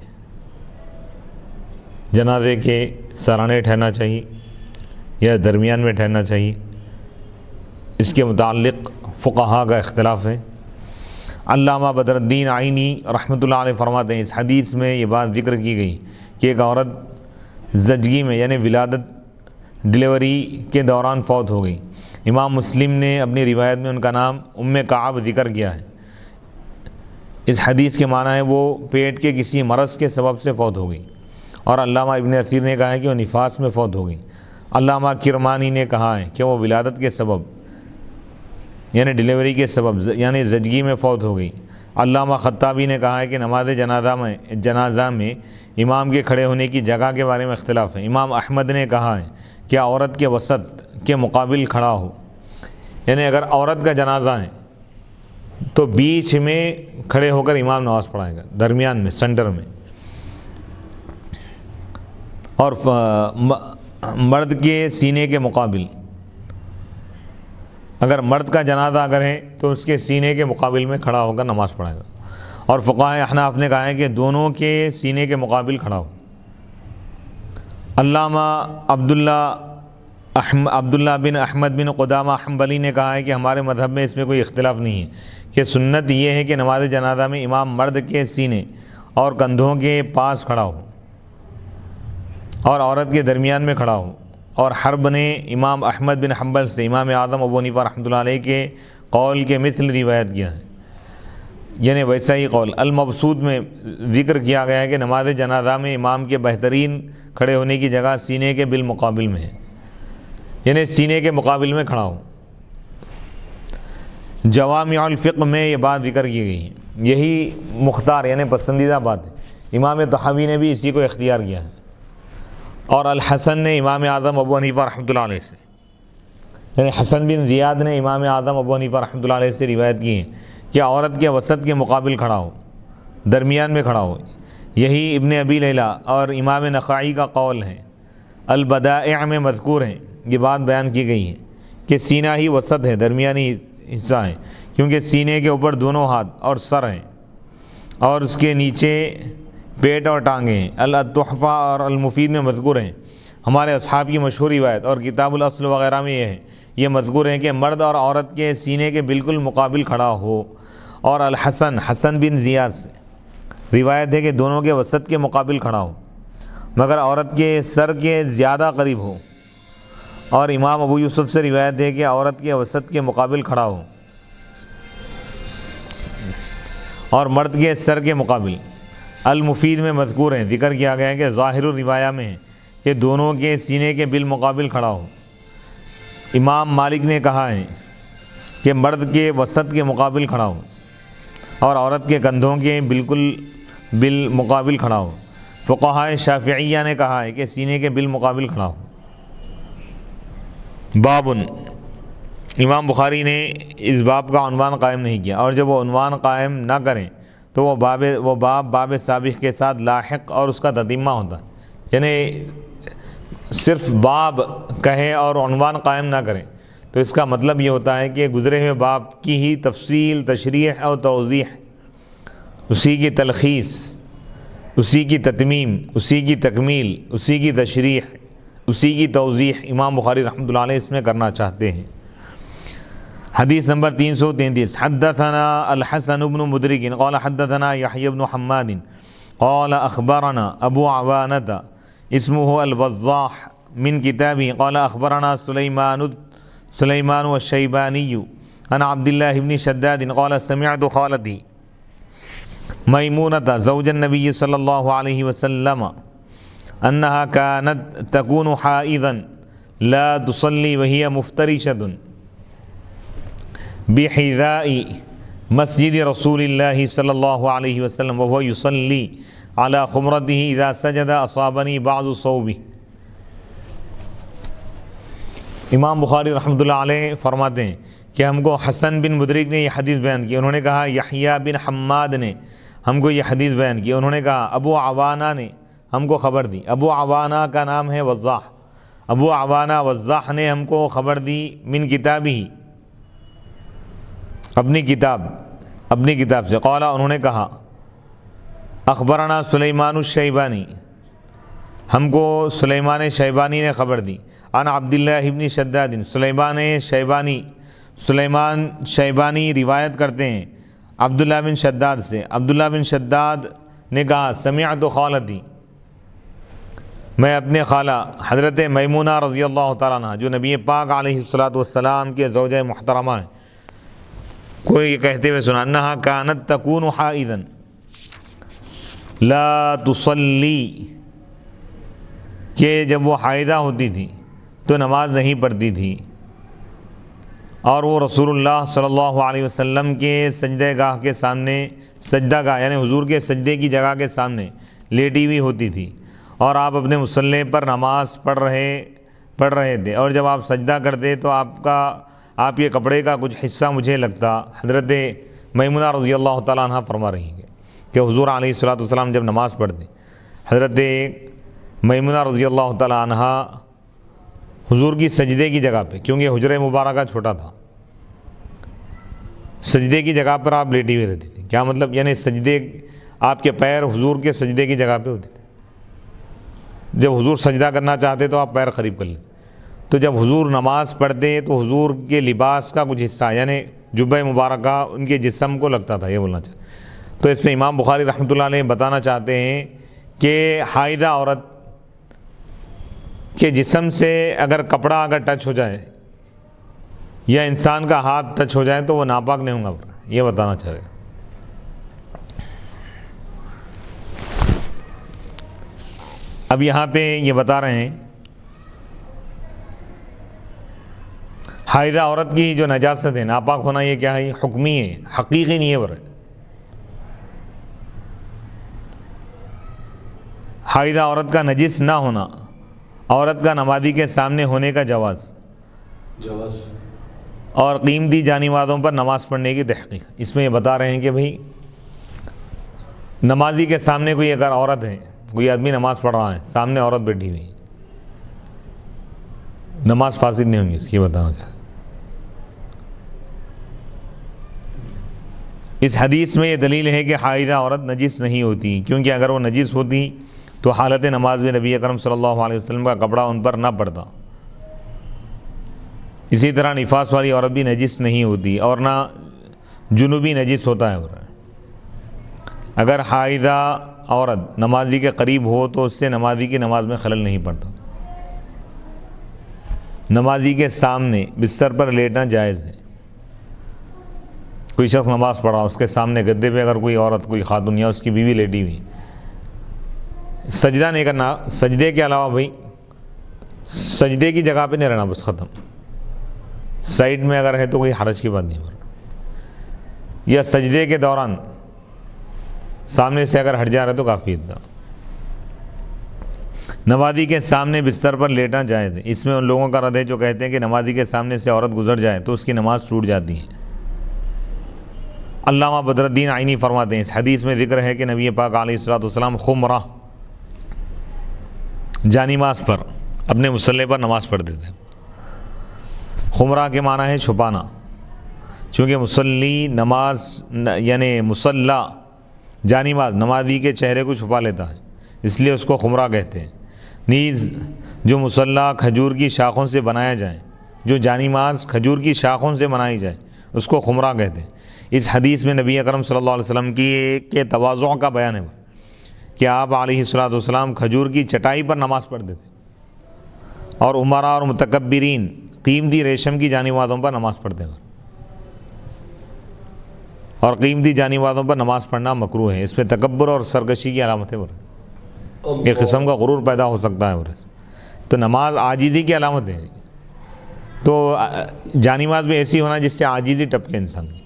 جنازے کے سرانے ٹھہرنا چاہیے یا درمیان میں ٹھہرنا چاہیے، اس کے متعلق فقہاء کا اختلاف ہے۔ علامہ بدر الدین عینی رحمۃ اللہ علیہ فرماتے ہیں اس حدیث میں یہ بات ذکر کی گئی کہ ایک عورت زچگی میں یعنی ولادت ڈلیوری کے دوران فوت ہو گئی۔ امام مسلم نے اپنی روایت میں ان کا نام ام کعب ذکر کیا ہے۔ اس حدیث کے معنی ہے وہ پیٹ کے کسی مرض کے سبب سے فوت ہو گئی، اور علامہ ابن اثیر نے کہا ہے کہ وہ نفاس میں فوت ہو گئی۔ علامہ کرمانی نے کہا ہے کہ وہ ولادت کے سبب یعنی ڈلیوری کے سبب یعنی زچگی میں فوت ہو گئی۔ علامہ خطابی نے کہا ہے کہ نماز جنازہ میں امام کے کھڑے ہونے کی جگہ کے بارے میں اختلاف ہے۔ امام احمد نے کہا ہے کہ عورت کے وسط کے مقابل کھڑا ہو، یعنی اگر عورت کا جنازہ ہے تو بیچ میں کھڑے ہو کر امام نماز پڑھائے گا، درمیان میں، سینٹر میں، اور مرد کے سینے کے مقابل، اگر مرد کا جنازہ اگر ہے تو اس کے سینے کے مقابل میں کھڑا ہو کر نماز پڑھائے گا، اور فقہاء احناف نے کہا ہے کہ دونوں کے سینے کے مقابل کھڑا ہو۔ علامہ عبداللہ بن احمد بن قدامہ حنبلی نے کہا ہے کہ ہمارے مذہب میں اس میں کوئی اختلاف نہیں ہے، کہ سنت یہ ہے کہ نماز جنازہ میں امام مرد کے سینے اور کندھوں کے پاس کھڑا ہو اور عورت کے درمیان میں کھڑا ہو، اور حرب نے امام احمد بن حنبل سے امام اعظم ابو حنیفہ رحمۃ اللہ علیہ کے قول کے مثل روایت کیا ہے، یعنی ویسا ہی قول المبسوط میں ذکر کیا گیا ہے کہ نماز جنازہ میں امام کے بہترین کھڑے ہونے کی جگہ سینے کے بالمقابل میں ہے، یعنی سینے کے مقابل میں کھڑا ہو۔ جوامع الفقہ میں یہ بات ذکر کی گئی ہے، یہی مختار یعنی پسندیدہ بات ہے۔ امام طحاوی نے بھی اسی کو اختیار کیا ہے، اور الحسن نے امام اعظم ابو حنیفہ رحمۃ اللہ علیہ سے، یعنی حسن بن زیاد نے امام اعظم ابو حنیفہ رحمۃ اللہ علیہ سے روایت کی ہے کہ عورت کے وسط کے مقابل کھڑا ہو، درمیان میں کھڑا ہو. یہی ابن ابی لیلہ اور امام نخعی کا قول ہے. البدائع میں مذکور ہیں، یہ بات بیان کی گئی ہے کہ سینہ ہی وسط ہے، درمیانی حصہ ہے، کیونکہ سینے کے اوپر دونوں ہاتھ اور سر ہیں اور اس کے نیچے پیٹ اور ٹانگیں ہیں. التحفہ اور المفید میں مذکور ہیں. ہمارے اصحاب کی مشہور روایت اور کتاب الاصل وغیرہ میں یہ مذکور ہے کہ مرد اور عورت کے سینے کے بالکل مقابل کھڑا ہو. اور حسن بن زیاد سے روایت ہے کہ دونوں کے وسط کے مقابل کھڑا ہو مگر عورت کے سر کے زیادہ قریب ہو. اور امام ابو یوسف سے روایت ہے کہ عورت کے وسط کے مقابل کھڑا ہو اور مرد کے سر کے مقابل. المفید میں مذکور ہیں، ذکر کیا گیا ہے کہ ظاہر الروایہ میں ہے کہ دونوں کے سینے کے بالمقابل کھڑا ہو. امام مالک نے کہا ہے کہ مرد کے وسط کے مقابل کھڑا ہو اور عورت کے کندھوں کے بالکل بالمقابل کھڑا ہو. فقہائے شافعیہ نے کہا ہے کہ سینے کے بالمقابل کھڑا ہو. بابن، امام بخاری نے اس باب کا عنوان قائم نہیں کیا، اور جب وہ عنوان قائم نہ کریں تو وہ باب سابق کے ساتھ لاحق اور اس کا تتمہ ہوتا ہے. یعنی صرف باب کہے اور عنوان قائم نہ کریں تو اس کا مطلب یہ ہوتا ہے کہ گزرے ہوئے باب کی ہی تفصیل، تشریح اور توضیح، اسی کی تلخیص، اسی کی تتمیم، اسی کی تکمیل، اسی کی تشریح، اسی کی توضیح امام بخاری رحمۃ اللہ علیہ اس میں کرنا چاہتے ہیں. حدیث نمبر 333. حدثنا الحسن بن مدرک قال حدثنا یحیی بن حماد قال اخبرنا ابو عوانة اسمه الوضاح من کتابه قال اخبرنا سلیمان الشیبانی عن عبد الله بن شداد قال سمعت خالتي میمونة زوج النبي صلی اللہ علیہ وسلم انها كانت تكون حائضا لا تصلي وهي مفترشة بحذاء مسجد رسول اللہ صلی اللہ علیہ وسلم وهو يصلي على خمرته اذا سجد اصابني بعض صوبه. امام بخاری رحمۃ اللہ علیہ فرماتے ہیں کہ ہم کو حسن بن مدرک نے یہ حدیث بیان کی. انہوں نے کہا یحییٰ بن حماد نے ہم کو یہ حدیث بیان کی. انہوں نے کہا ابو عوانہ نے ہم کو خبر دی. ابو عوانہ کا نام ہے وضاح. ابو عوانہ وضاح نے ہم کو خبر دی من کتابی، اپنی کتاب سے. قال، انہوں نے کہا اخبرنا سلیمان الشیبانی، ہم کو سلیمان شیبانی نے خبر دی. عن عبداللہ بن شداد، سلیمان شیبانی روایت کرتے ہیں عبداللہ بن شداد سے. عبداللہ بن شداد نے کہا سمعت خالتی، میں اپنے خالہ حضرت میمونہ رضی اللہ تعالیٰ عنہ جو نبی پاک علیہ الصلاۃ والسلام کے زوجہ محترمہ ہیں کو یہ کہتے ہوئے سنا انہا کانت تکون حائضا لا تصلی، کہ جب وہ حائضہ ہوتی تھی تو نماز نہیں پڑھتی تھی اور وہ رسول اللہ صلی اللہ علیہ وسلم کے سجدہ گاہ کے سامنے، سجدہ گاہ یعنی حضور کے سجدے کی جگہ کے سامنے لیٹی ہوئی ہوتی تھی اور آپ اپنے مصلی پر نماز پڑھ رہے تھے، اور جب آپ سجدہ کرتے تو آپ کے کپڑے کا کچھ حصہ مجھے لگتا. حضرت میمونہ رضی اللہ تعالیٰ عنہ فرما رہی ہیں کہ حضور علیہ الصلاۃ والسلام جب نماز پڑھتے، حضرت میمونہ رضی اللہ تعالیٰ عنہ حضور کی سجدے کی جگہ پہ، کیونکہ حجرہ مبارکہ چھوٹا تھا، سجدے کی جگہ پر آپ لیٹی ہوئی رہتی تھی. کیا مطلب؟ یعنی سجدے، آپ کے پیر حضور کے سجدے کی جگہ پہ ہوتے تھے. جب حضور سجدہ کرنا چاہتے تو آپ پیر قریب کر لیتے. تو جب حضور نماز پڑھتے تو حضور کے لباس کا کچھ حصہ یعنی جبہ مبارکہ ان کے جسم کو لگتا تھا، یہ بولنا چاہتے. تو اس میں امام بخاری رحمۃ اللہ علیہ بتانا چاہتے ہیں کہ حائضہ عورت کے جسم سے اگر کپڑا ٹچ ہو جائے یا انسان کا ہاتھ ٹچ ہو جائے تو وہ ناپاک نہیں ہوگا، یہ بتانا چاہ رہے ہیں. اب یہاں پہ یہ بتا رہے ہیں حائضہ عورت کی جو نجاست ہے، ناپاک ہونا، یہ کیا ہے؟ حکمی ہے، حقیقی نہیں ہے. حائضہ عورت کا نجس نہ ہونا، عورت کا نمازی کے سامنے ہونے کا جواز اور قیمتی جانمازوں پر نماز پڑھنے کی تحقیق. اس میں یہ بتا رہے ہیں کہ بھئی نمازی کے سامنے کوئی اگر عورت ہے، کوئی آدمی نماز پڑھ رہا ہے، سامنے عورت بیٹھی ہوئی، نماز فاسد نہیں ہوگی اس کی، بتانا چاہتا۔ اس حدیث میں یہ دلیل ہے کہ حائضہ عورت نجس نہیں ہوتی، کیونکہ اگر وہ نجس ہوتی تو حالت نماز میں نبی اکرم صلی اللہ علیہ وسلم کا کپڑا ان پر نہ پڑتا۔ اسی طرح نفاس والی عورت بھی نجس نہیں ہوتی، اور نہ جنوبی نجس ہوتا ہے۔ اگر حائضہ عورت نمازی کے قریب ہو تو اس سے نمازی کی نماز میں خلل نہیں پڑتا۔ نمازی کے سامنے بستر پر لیٹنا جائز ہے۔ کوئی شخص نماز پڑھ رہا، اس کے سامنے گدے پہ اگر کوئی عورت، کوئی خاتون یا اس کی بیوی لیٹی ہوئی، سجدہ نہیں کرنا، سجدے کے علاوہ بھائی سجدے کی جگہ پہ نہیں رہنا، بس ختم۔ سائڈ میں اگر ہے تو کوئی حرج کی بات نہیں ہے، یا سجدے کے دوران سامنے سے اگر ہٹ جا رہا ہے تو کافی اتنا۔ نمازی کے سامنے بستر پر لیٹنا جائز ہے۔ اس میں ان لوگوں کا رد ہے جو کہتے ہیں کہ نمازی کے سامنے سے عورت گزر جائے تو اس کی نماز ٹوٹ جاتی ہے۔ علامہ بدر الدین عینی فرماتے ہیں اس حدیث میں ذکر ہے کہ نبی پاک علیہ الصلوۃ والسلام خمرہ جانماز پر اپنے مصلی پر نماز پڑھتے تھے۔ خمرہ کے معنی ہے چھپانا، چونکہ مصلی نماز یعنی مصلی جانماز نمازی کے چہرے کو چھپا لیتا ہے، اس لیے اس کو خمرہ کہتے ہیں۔ نیز جو مصلی کھجور کی شاخوں سے بنایا جائے، جو جانماز کھجور کی شاخوں سے بنائی جائے، اس کو خمرہ کہتے ہیں۔ اس حدیث میں نبی اکرم صلی اللہ علیہ وسلم کے تواضع کا بیان ہے کہ آپ علیہ الصلوۃ والسلام کھجور کی چٹائی پر نماز پڑھتے تھے، اور امراء اور متکبرین قیمتی ریشم کی جانمازوں پر نماز پڑھتے ہیں، اور قیمتی جانمازوں پر نماز پڑھنا مکروہ ہے۔ اس میں تکبر اور سرکشی کی علامت ہے، ایک قسم کا غرور پیدا ہو سکتا ہے، تو نماز عاجزی کی علامت ہے۔ تو جانماز بھی ایسی ہونا جس سے عاجزی ٹپکے انسان کی۔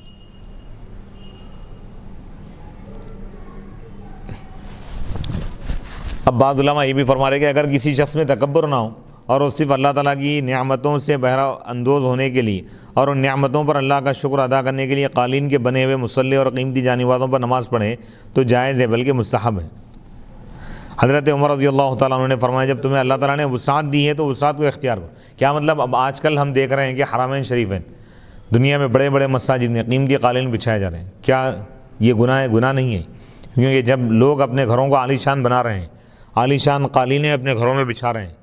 اب بعض علماء یہ بھی فرما رہے کہ اگر کسی شخص میں تکبر نہ ہو اور وہ صرف اللہ تعالیٰ کی نعمتوں سے بہرہ اندوز ہونے کے لیے اور ان نعمتوں پر اللہ کا شکر ادا کرنے کے لیے قالین کے بنے ہوئے مصلی اور قیمتی جانمازوں پر نماز پڑھے تو جائز ہے، بلکہ مستحب ہے۔ حضرت عمر رضی اللہ تعالیٰ عنہ نے فرمایا جب تمہیں اللہ تعالیٰ نے وسعت دی ہے تو وسعت کو اختیار کرو۔ کیا مطلب؟ اب آج کل ہم دیکھ رہے ہیں کہ حرمین شریفین دنیا میں بڑے بڑے مساجد میں قیمتی قالین بچھائے جا رہے ہیں، کیا یہ گناہ ہے؟ گناہ نہیں ہے، کیونکہ جب لوگ اپنے گھروں کو عالیشان بنا رہے ہیں، عالیشان قالینیں اپنے گھروں میں بچھا رہے ہیں،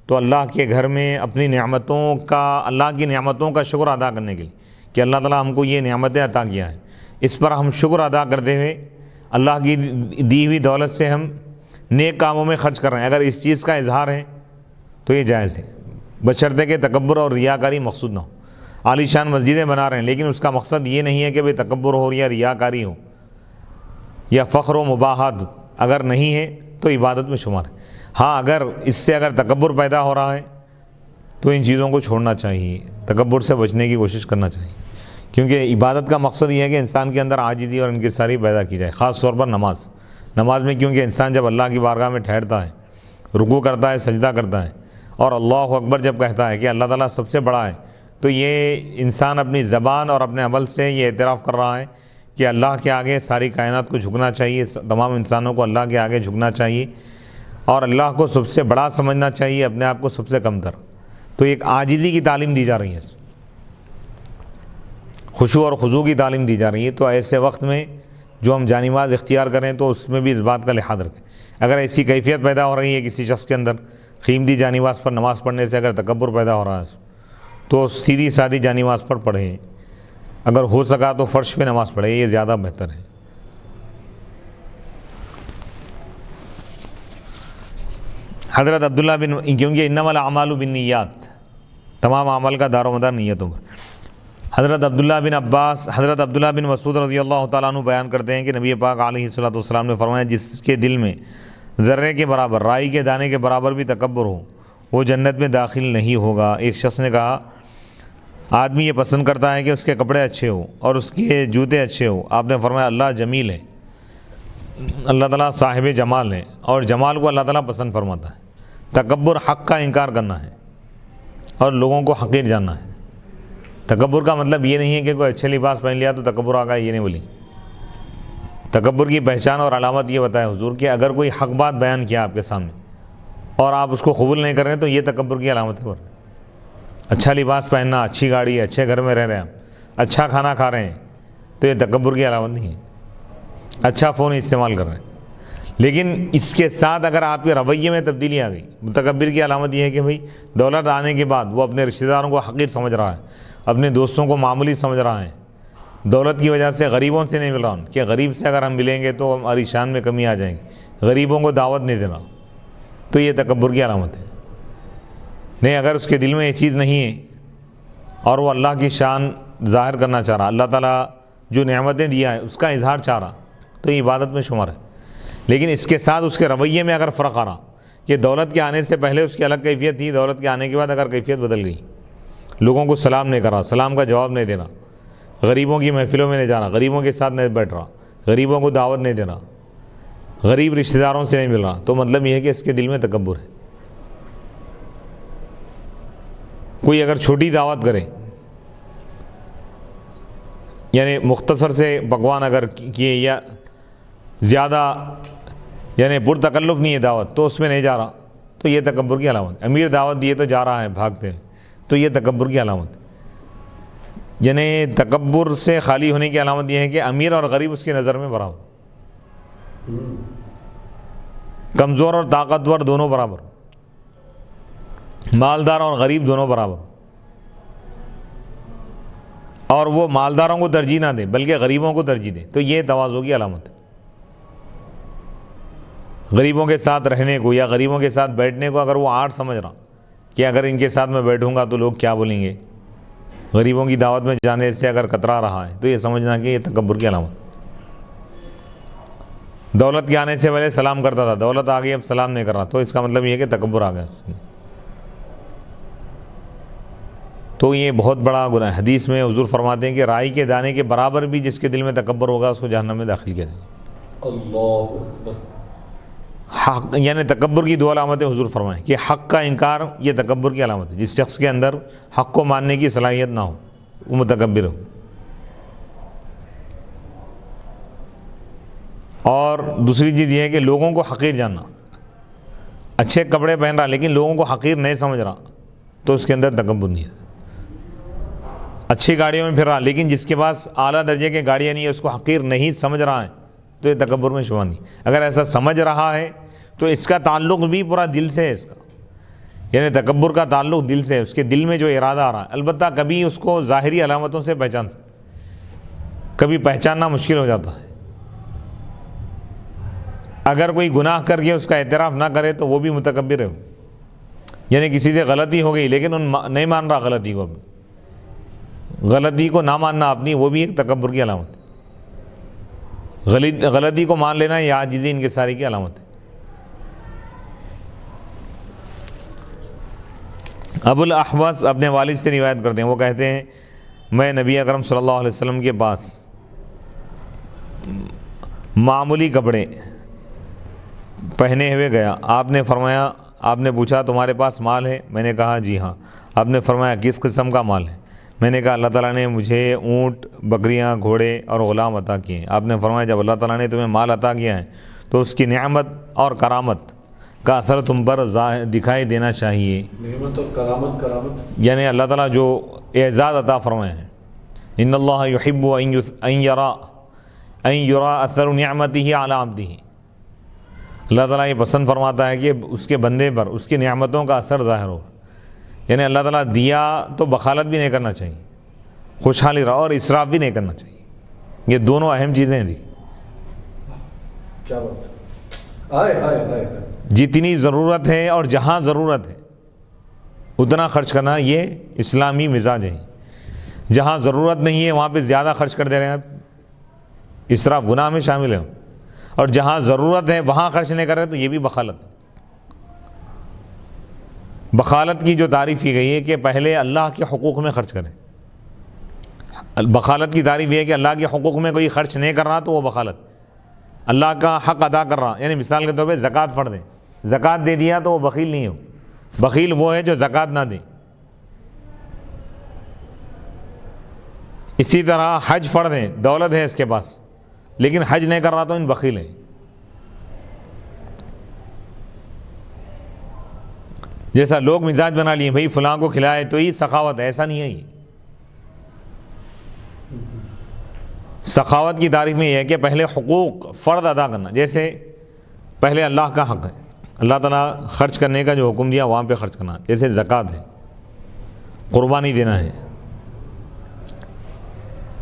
تو اللہ کے گھر میں اپنی نعمتوں کا، اللہ کی نعمتوں کا شکر ادا کرنے کے لیے کہ اللہ تعالیٰ ہم کو یہ نعمتیں عطا کیا ہے، اس پر ہم شکر ادا کرتے ہوئے اللہ کی دی ہوئی دولت سے ہم نیک کاموں میں خرچ کر رہے ہیں، اگر اس چیز کا اظہار ہے تو یہ جائز ہے، بشرطے کہ تکبر اور ریاکاری مقصود نہ ہو۔ عالیشان مسجدیں بنا رہے ہیں لیکن اس کا مقصد یہ نہیں ہے کہ بھئی تکبر ہو یا ریاکاری ہو یا فخر و مباحات، اگر نہیں ہے تو عبادت میں شمار ہے۔ ہاں اگر اس سے اگر تکبر پیدا ہو رہا ہے تو ان چیزوں کو چھوڑنا چاہیے، تکبر سے بچنے کی کوشش کرنا چاہیے، کیونکہ عبادت کا مقصد یہ ہے کہ انسان کے اندر عاجزی اور انکساری پیدا کی جائے، خاص طور پر نماز میں، کیونکہ انسان جب اللہ کی بارگاہ میں ٹھہرتا ہے، رکوع کرتا ہے، سجدہ کرتا ہے اور اللہ اکبر جب کہتا ہے کہ اللہ تعالیٰ سب سے بڑا ہے، تو یہ انسان اپنی زبان اور اپنے عمل سے یہ اعتراف کر رہا ہے کہ اللہ کے آگے ساری کائنات کو جھکنا چاہیے، تمام انسانوں کو اللہ کے آگے جھکنا چاہیے اور اللہ کو سب سے بڑا سمجھنا چاہیے، اپنے آپ کو سب سے کم تر۔ تو ایک عاجزی کی تعلیم دی جا رہی ہے، خشوع اور خضوع کی تعلیم دی جا رہی ہے۔ تو ایسے وقت میں جو ہم جانماز اختیار کریں تو اس میں بھی اس بات کا لحاظ رکھیں۔ اگر ایسی کیفیت پیدا ہو رہی ہے کسی شخص کے اندر، قیمتی جانماز پر نماز پڑھنے سے اگر تکبر پیدا ہو رہا ہے تو سیدھی سادھی جانماز پر پڑھیں، اگر ہو سکا تو فرش پہ نماز پڑھیں، یہ زیادہ بہتر ہے۔ حضرت عبداللہ بن، کیونکہ انما الاعمال بالنیات، تمام عمل کا دار و مدار نیتوں پر۔ حضرت عبداللہ بن مسعود رضی اللہ تعالیٰ عنہ بیان کرتے ہیں کہ نبی پاک علیہ الصلوۃ والسلام نے فرمایا جس کے دل میں ذرے کے برابر، رائی کے دانے کے برابر بھی تکبر ہو وہ جنت میں داخل نہیں ہوگا۔ ایک شخص نے کہا آدمی یہ پسند کرتا ہے کہ اس کے کپڑے اچھے ہوں اور اس کے جوتے اچھے ہوں، آپ نے فرمایا اللہ جمیل ہے، اللہ تعالیٰ صاحب جمال ہے اور جمال کو اللہ تعالیٰ پسند فرماتا ہے۔ تکبر حق کا انکار کرنا ہے اور لوگوں کو حقیر جاننا ہے۔ تکبر کا مطلب یہ نہیں ہے کہ کوئی اچھے لباس پہن لیا تو تکبر آ گیا، یہ نہیں بولی۔ تکبر کی پہچان اور علامت یہ بتایا حضور کہ اگر کوئی حق بات بیان کیا آپ کے سامنے اور آپ اس کو قبول نہیں کر رہے ہیں تو یہ تکبر کی علامت ہے. اچھا لباس پہننا، اچھی گاڑی ہے، اچھے گھر میں رہ رہے ہیں، اچھا کھانا کھا رہے ہیں، تو یہ تکبر کی علامت نہیں ہے. اچھا فون استعمال کر رہے ہیں، لیکن اس کے ساتھ اگر آپ کے رویے میں تبدیلی آ گئی، متکبر کی علامت یہ ہے کہ بھئی دولت آنے کے بعد وہ اپنے رشتہ داروں کو حقیر سمجھ رہا ہے، اپنے دوستوں کو معمولی سمجھ رہا ہے، دولت کی وجہ سے غریبوں سے نہیں مل رہا کہ غریب سے اگر ہم ملیں گے تو ہماری شان میں کمی آ جائیں گی، غریبوں کو دعوت نہیں دینا، تو یہ تکبر کی علامت ہے. نہیں، اگر اس کے دل میں یہ چیز نہیں ہے اور وہ اللہ کی شان ظاہر کرنا چاہ رہا، اللہ تعالیٰ جو نعمتیں دیا ہے اس کا اظہار چاہ رہا، تو یہ عبادت میں شمار ہے. لیکن اس کے ساتھ اس کے رویے میں اگر فرق آ رہا کہ دولت کے آنے سے پہلے اس کی الگ کیفیت تھی، دولت کے آنے کے بعد اگر کیفیت بدل گئی، لوگوں کو سلام نہیں کر رہا، سلام کا جواب نہیں دینا، غریبوں کی محفلوں میں نہیں جانا، غریبوں کے ساتھ نہیں بیٹھ رہا، غریبوں کو دعوت نہیں دینا، غریب رشتہ داروں سے نہیں مل رہا، تو مطلب یہ ہے کہ اس کے دل میں تکبر ہے. کوئی اگر چھوٹی دعوت کرے، یعنی مختصر سے پکوان اگر کیے یا زیادہ یعنی پرتکلف نہیں ہے دعوت، تو اس میں نہیں جا رہا، تو یہ تکبر کی علامت. امیر دعوت دیے تو جا رہا ہے بھاگتے، تو یہ تکبر کی علامت. یعنی تکبر سے خالی ہونے کی علامت یہ ہے کہ امیر اور غریب اس کی نظر میں برابر، کمزور اور طاقتور دونوں برابر، مالدار اور غریب دونوں برابر، اور وہ مالداروں کو ترجیح نہ دے بلکہ غریبوں کو ترجیح دے، تو یہ تواضع کی علامت ہے. غریبوں کے ساتھ رہنے کو یا غریبوں کے ساتھ بیٹھنے کو اگر وہ آڑ سمجھ رہا کہ اگر ان کے ساتھ میں بیٹھوں گا تو لوگ کیا بولیں گے، غریبوں کی دعوت میں جانے سے اگر کترا رہا ہے، تو یہ سمجھنا کہ یہ تکبر کی علامت. دولت کے آنے سے پہلے سلام کرتا تھا، دولت آ گئی اب سلام نہیں کر رہا، تو اس کا مطلب یہ ہے کہ تکبر آ گیا. تو یہ بہت بڑا گناہ ہے. حدیث میں حضور فرماتے ہیں کہ رائی کے دانے کے برابر بھی جس کے دل میں تکبر ہوگا اس کو جہنم میں داخل کیا جائے گا. اللہ اکبر. حق یعنی تکبر کی دو علامتیں حضور فرمائیں کہ حق کا انکار یہ تکبر کی علامت ہے. جس شخص کے اندر حق کو ماننے کی صلاحیت نہ ہو وہ متکبر ہو. اور دوسری چیز یہ ہے کہ لوگوں کو حقیر جاننا. اچھے کپڑے پہن رہا لیکن لوگوں کو حقیر نہیں سمجھ رہا تو اس کے اندر تکبر نہیں ہے. اچھی گاڑیوں میں پھر رہا لیکن جس کے پاس اعلیٰ درجے کی گاڑیاں نہیں ہے اس کو حقیر نہیں سمجھ رہا ہے تو یہ تکبر میں شمار نہیں. اگر ایسا سمجھ رہا ہے تو اس کا تعلق بھی پورا دل سے ہے. اس کا یعنی تکبر کا تعلق دل سے ہے، اس کے دل میں جو ارادہ آ رہا ہے. البتہ کبھی اس کو ظاہری علامتوں سے پہچان سکتے، کبھی پہچاننا مشکل ہو جاتا ہے. اگر کوئی گناہ کر کے اس کا اعتراف نہ کرے تو وہ بھی متکبر ہے. یعنی کسی سے غلطی ہو گئی لیکن نہیں مان رہا غلطی کو، غلطی کو نہ ماننا اپنی، وہ بھی ایک تکبر کی علامت ہے. غلطی کو مان لینا یہ عاجزی انکساری کی علامت ہے. ابو الاحوص اپنے والد سے روایت کرتے ہیں، وہ کہتے ہیں میں نبی اکرم صلی اللہ علیہ وسلم کے پاس معمولی کپڑے پہنے ہوئے گیا. آپ نے فرمایا، آپ نے پوچھا تمہارے پاس مال ہے؟ میں نے کہا جی ہاں. آپ نے فرمایا کس قسم کا مال ہے؟ میں نے کہا اللہ تعالیٰ نے مجھے اونٹ، بکریاں، گھوڑے اور غلام عطا کیے ہیں. آپ نے فرمایا جب اللہ تعالیٰ نے تمہیں مال عطا کیا ہے تو اس کی نعمت اور کرامت کا اثر تم پر دکھائی دینا چاہیے. نعمت اور کرامت یعنی اللہ تعالیٰ جو اعزاز عطا فرمائے ہیں، ان اللہ یحب ان یرا اثر نعمتہ علی عبدہ. اللہ تعالیٰ یہ پسند فرماتا ہے کہ اس کے بندے پر اس کی نعمتوں کا اثر ظاہر ہو. یعنی اللہ تعالیٰ دیا تو بخالت بھی نہیں کرنا چاہیے، خوشحالی رہا، اور اسراف بھی نہیں کرنا چاہیے. یہ دونوں اہم چیزیں دی. کیا بات ہے. جتنی ضرورت ہے اور جہاں ضرورت ہے اتنا خرچ کرنا، یہ اسلامی مزاج ہے. جہاں ضرورت نہیں ہے وہاں پہ زیادہ خرچ کر دے رہے ہیں آپ، اسراف گناہ میں شامل ہے. اور جہاں ضرورت ہے وہاں خرچ نہیں کر رہے تو یہ بھی بخالت. بخالت کی جو تعریف کی گئی ہے کہ پہلے اللہ کے حقوق میں خرچ کریں. بخالت کی تعریف یہ ہے کہ اللہ کے حقوق میں کوئی خرچ نہیں کر رہا تو وہ بخالت. اللہ کا حق ادا کر رہا، یعنی مثال کے طور پہ زکوٰۃ پڑھ دیں، زکوٰۃ دے دیا تو وہ بخیل نہیں ہو. بخیل وہ ہے جو زکوٰۃ نہ دے. اسی طرح حج پڑھ دیں، دولت ہے اس کے پاس لیکن حج نہیں کر رہا تو ان بخیل ہیں. جیسا لوگ مزاج بنا لیے بھائی فلاں کو کھلائے تو یہ سخاوت ہے، ایسا نہیں ہے. یہ سخاوت کی تعریف میں یہ ہے کہ پہلے حقوق فرض ادا کرنا. جیسے پہلے اللہ کا حق ہے، اللہ تعالیٰ خرچ کرنے کا جو حکم دیا وہاں پہ خرچ کرنا. جیسے زکوٰۃ ہے، قربانی دینا ہے،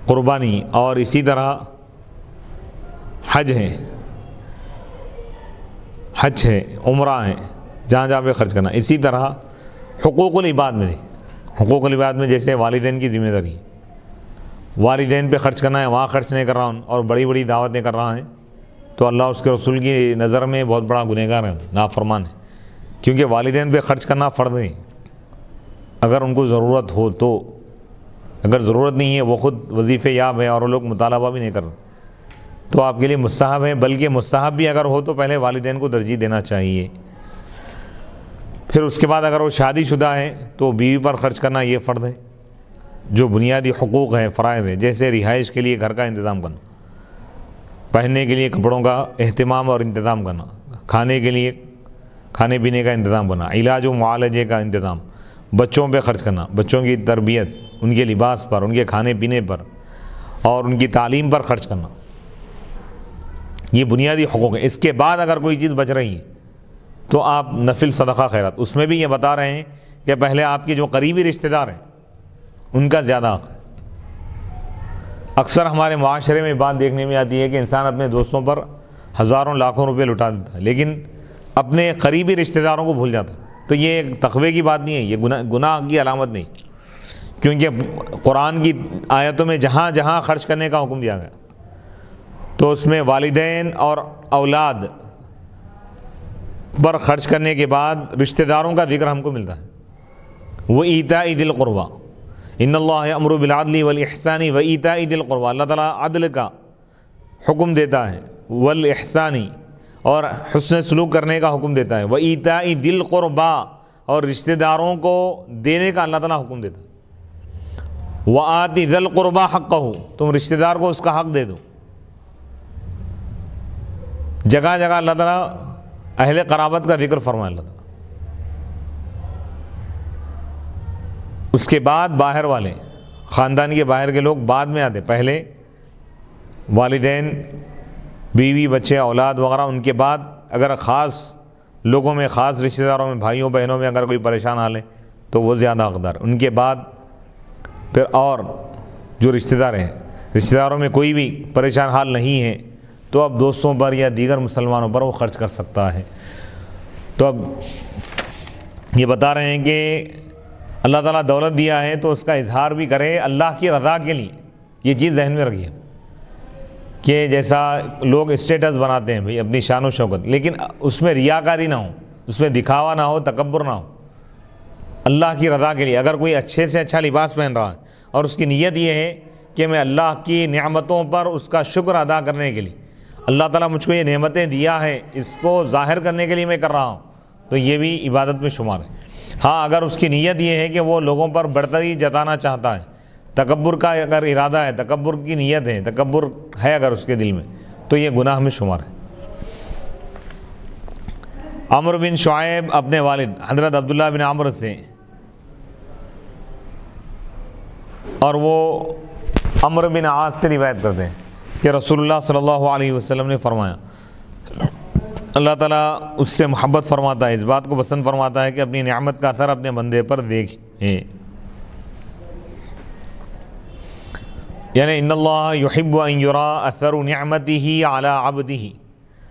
قربانی. اور اسی طرح حج ہے، حج ہے، عمرہ ہے، جہاں جہاں پہ خرچ کرنا. اسی طرح حقوق العباد میں، حقوق العباد میں جیسے والدین کی ذمہ داری، والدین پہ خرچ کرنا ہے، وہاں خرچ نہیں کر رہا ہوں اور بڑی بڑی دعوتیں کر رہا ہے تو اللہ اس کے رسول کی نظر میں بہت بڑا گنہگار ہے، نافرمان ہے. کیونکہ والدین پہ خرچ کرنا فرض ہے اگر ان کو ضرورت ہو تو. اگر ضرورت نہیں ہے، وہ خود وظیفے یاب ہے اور وہ لوگ مطالبہ بھی نہیں کر رہے تو آپ کے لیے مستحب ہے. بلکہ مستحب بھی اگر ہو تو پہلے والدین کو ترجیح دینا چاہیے. پھر اس کے بعد اگر وہ شادی شدہ ہے تو بیوی پر خرچ کرنا یہ فرض ہے، جو بنیادی حقوق ہے، فرائض ہے. جیسے رہائش کے لیے گھر کا انتظام کرنا، پہننے کے لیے کپڑوں کا اہتمام اور انتظام کرنا، کھانے کے لیے کھانے پینے کا انتظام کرنا، علاج و معالجے کا انتظام، بچوں پہ خرچ کرنا، بچوں کی تربیت، ان کے لباس پر، ان کے کھانے پینے پر اور ان کی تعلیم پر خرچ کرنا. یہ بنیادی حقوق ہے. اس کے بعد اگر کوئی چیز بچ رہی ہے تو آپ نفل صدقہ خیرات. اس میں بھی یہ بتا رہے ہیں کہ پہلے آپ کے جو قریبی رشتہ دار ہیں ان کا زیادہ حق ہے. اکثر ہمارے معاشرے میں بات دیکھنے میں آتی ہے کہ انسان اپنے دوستوں پر ہزاروں لاکھوں روپے لٹا دیتا ہے لیکن اپنے قریبی رشتہ داروں کو بھول جاتا ہے. تو یہ ایک تقوی کی بات نہیں ہے، یہ گناہ کی علامت نہیں. کیونکہ قرآن کی آیتوں میں جہاں جہاں خرچ کرنے کا حکم دیا گیا تو اس میں والدین اور اولاد پر خرچ کرنے کے بعد رشتہ داروں کا ذکر ہم کو ملتا ہے. وہ ایتاء ذی القربیٰ، ان اللہ یأمر بالعدل والاحسان وایتاء ذی القربیٰ. اللہ تعالیٰ عدل کا حکم دیتا ہے، والاحسان اور حسن سلوک کرنے کا حکم دیتا ہے، وایتاء ذی القربیٰ اور رشتہ داروں کو دینے کا اللہ تعالیٰ حکم دیتا ہے. وآت ذی القربیٰ حقہ، تم رشتہ دار کو اس کا حق دے دو. جگہ جگہ اللہ تعالیٰ اہل قرابت کا ذکر فرمایا اللہ تعالیٰ. اس کے بعد باہر والے، خاندان کے باہر کے لوگ بعد میں آتے. پہلے والدین، بیوی، بچے، اولاد وغیرہ. ان کے بعد اگر خاص لوگوں میں، خاص رشتہ داروں میں، بھائیوں بہنوں میں اگر کوئی پریشان حال ہے تو وہ زیادہ حقدار. ان کے بعد پھر اور جو رشتہ دار ہیں، رشتہ داروں میں کوئی بھی پریشان حال نہیں ہے تو اب دوستوں پر یا دیگر مسلمانوں پر وہ خرچ کر سکتا ہے. تو اب یہ بتا رہے ہیں کہ اللہ تعالیٰ دولت دیا ہے تو اس کا اظہار بھی کرے اللہ کی رضا کے لیے. یہ چیز ذہن میں رکھیے کہ جیسا لوگ اسٹیٹس بناتے ہیں بھئی اپنی شان و شوکت، لیکن اس میں ریاکاری نہ ہو، اس میں دکھاوا نہ ہو، تکبر نہ ہو. اللہ کی رضا کے لیے اگر کوئی اچھے سے اچھا لباس پہن رہا ہے اور اس کی نیت یہ ہے کہ میں اللہ کی نعمتوں پر اس کا شکر ادا کرنے کے لیے، اللہ تعالیٰ مجھ کو یہ نعمتیں دیا ہے اس کو ظاہر کرنے کے لیے میں کر رہا ہوں، تو یہ بھی عبادت میں شمار ہے. ہاں اگر اس کی نیت یہ ہے کہ وہ لوگوں پر برتری جتانا چاہتا ہے، تکبر کا اگر ارادہ ہے، تکبر کی نیت ہے، تکبر ہے اگر اس کے دل میں، تو یہ گناہ میں شمار ہے. عمرو بن شعیب اپنے والد حضرت عبداللہ بن عمرو سے، اور وہ عمرو بن عاص سے روایت کرتے ہیں کہ رسول اللہ صلی اللہ علیہ وسلم نے فرمایا، اللہ تعالیٰ اس سے محبت فرماتا ہے، اس بات کو پسند فرماتا ہے کہ اپنی نعمت کا اثر اپنے بندے پر دیکھیں. یعنی ان اللہ یحب ان یرا اثر نعمتہ علی عبدہ.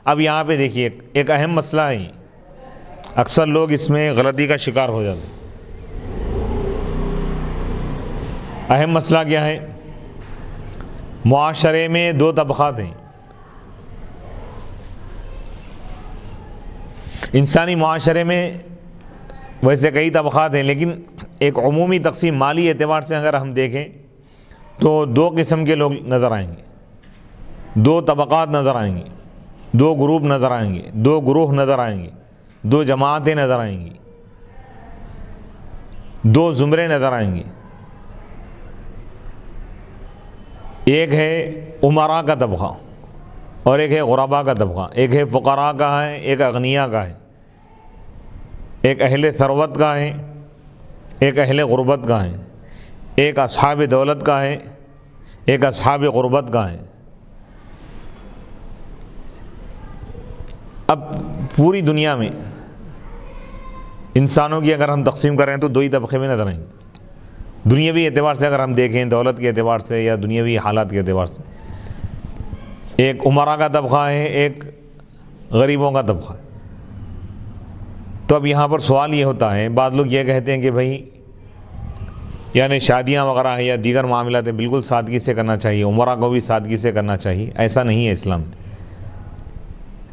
اب یہاں پہ دیکھیے ایک اہم مسئلہ ہے، اکثر لوگ اس میں غلطی کا شکار ہو جاتے ہیں. اہم مسئلہ کیا ہے؟ معاشرے میں دو طبقات ہیں. انسانی معاشرے میں ویسے کئی طبقات ہیں لیکن ایک عمومی تقسیم مالی اعتبار سے اگر ہم دیکھیں تو دو قسم کے لوگ نظر آئیں گے، دو طبقات نظر آئیں گی، دو گروپ نظر آئیں گے، دو گروہ نظر آئیں گے، دو جماعتیں نظر آئیں گی، دو زمرے نظر آئیں گے. ایک ہے امراء کا طبقہ، اور ایک ہے غربا کا طبقہ، ایک ہے فقراء کا ہے، ایک اغنیاء کا ہے، ایک اہل ثروت کا ہے، ایک اہل غربت کا ہے، ایک اصحاب دولت کا ہے، ایک اصحاب غربت کا ہے۔ اب پوری دنیا میں انسانوں کی اگر ہم تقسیم کریں تو دو ہی طبقے میں نظر آئیں گے، دنیاوی اعتبار سے اگر ہم دیکھیں، دولت کے اعتبار سے یا دنیاوی حالات کے اعتبار سے۔ ایک امراء کا طبقہ ہے، ایک غریبوں کا طبقہ ہے۔ تو اب یہاں پر سوال یہ ہوتا ہے، بعض لوگ یہ کہتے ہیں کہ بھائی یعنی شادیاں وغیرہ ہیں یا دیگر معاملات ہیں بالکل سادگی سے کرنا چاہیے، امراء کو بھی سادگی سے کرنا چاہیے۔ ایسا نہیں ہے اسلام میں،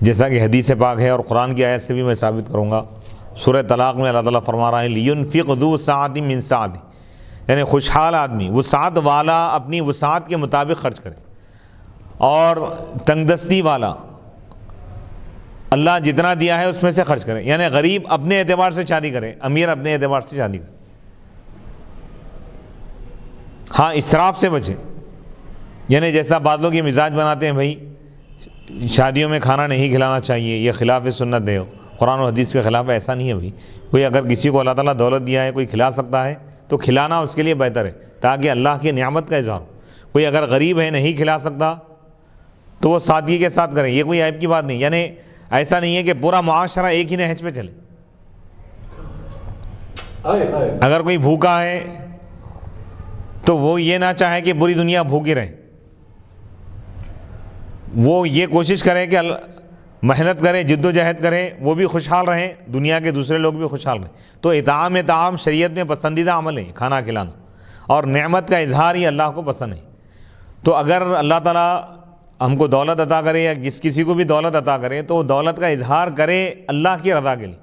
جیسا کہ حدیث پاک ہے اور قرآن کی آیت سے بھی میں ثابت کروں گا۔ سورہ طلاق میں اللہ تعالیٰ فرما رہا ہے لِيُنْفِقْ ذُو سَعَةٍ مِّن سَعَتِهِ، یعنی خوشحال آدمی، وسعت والا اپنی وسعت کے مطابق خرچ کرے، اور تنگ دستی والا اللہ جتنا دیا ہے اس میں سے خرچ کرے، یعنی غریب اپنے اعتبار سے شادی کرے، امیر اپنے اعتبار سے شادی کرے۔ ہاں اسراف سے بچے، یعنی جیسا بعض لوگ یہ مزاج بناتے ہیں بھائی شادیوں میں کھانا نہیں کھلانا چاہیے، یہ خلاف سنت ہے، قرآن و حدیث کے خلاف ہے۔ ایسا نہیں ہے بھائی، کوئی اگر کسی کو اللہ تعالیٰ دولت دیا ہے، کوئی کھلا سکتا ہے تو کھلانا اس کے لیے بہتر ہے تاکہ اللہ کی نعمت کا اظہار ہو۔ کوئی اگر غریب ہے نہیں کھلا سکتا تو وہ سادگی کے ساتھ کریں، یہ کوئی عیب کی بات نہیں، یعنی ایسا نہیں ہے کہ پورا معاشرہ ایک ہی نہج پہ چلے۔ اگر کوئی بھوکا ہے تو وہ یہ نہ چاہے کہ پوری دنیا بھوکی رہے، وہ یہ کوشش کرے کہ محنت کرے، جد و جہد کرے، وہ بھی خوشحال رہیں، دنیا کے دوسرے لوگ بھی خوشحال رہیں۔ تو اطعام شریعت میں پسندیدہ عمل ہے، کھانا کھلانا، اور نعمت کا اظہار ہی اللہ کو پسند ہے۔ تو اگر اللہ تعالیٰ ہم کو دولت عطا کرے یا کسی کو بھی دولت عطا کرے تو وہ دولت کا اظہار کرے اللہ کی رضا کے لیے،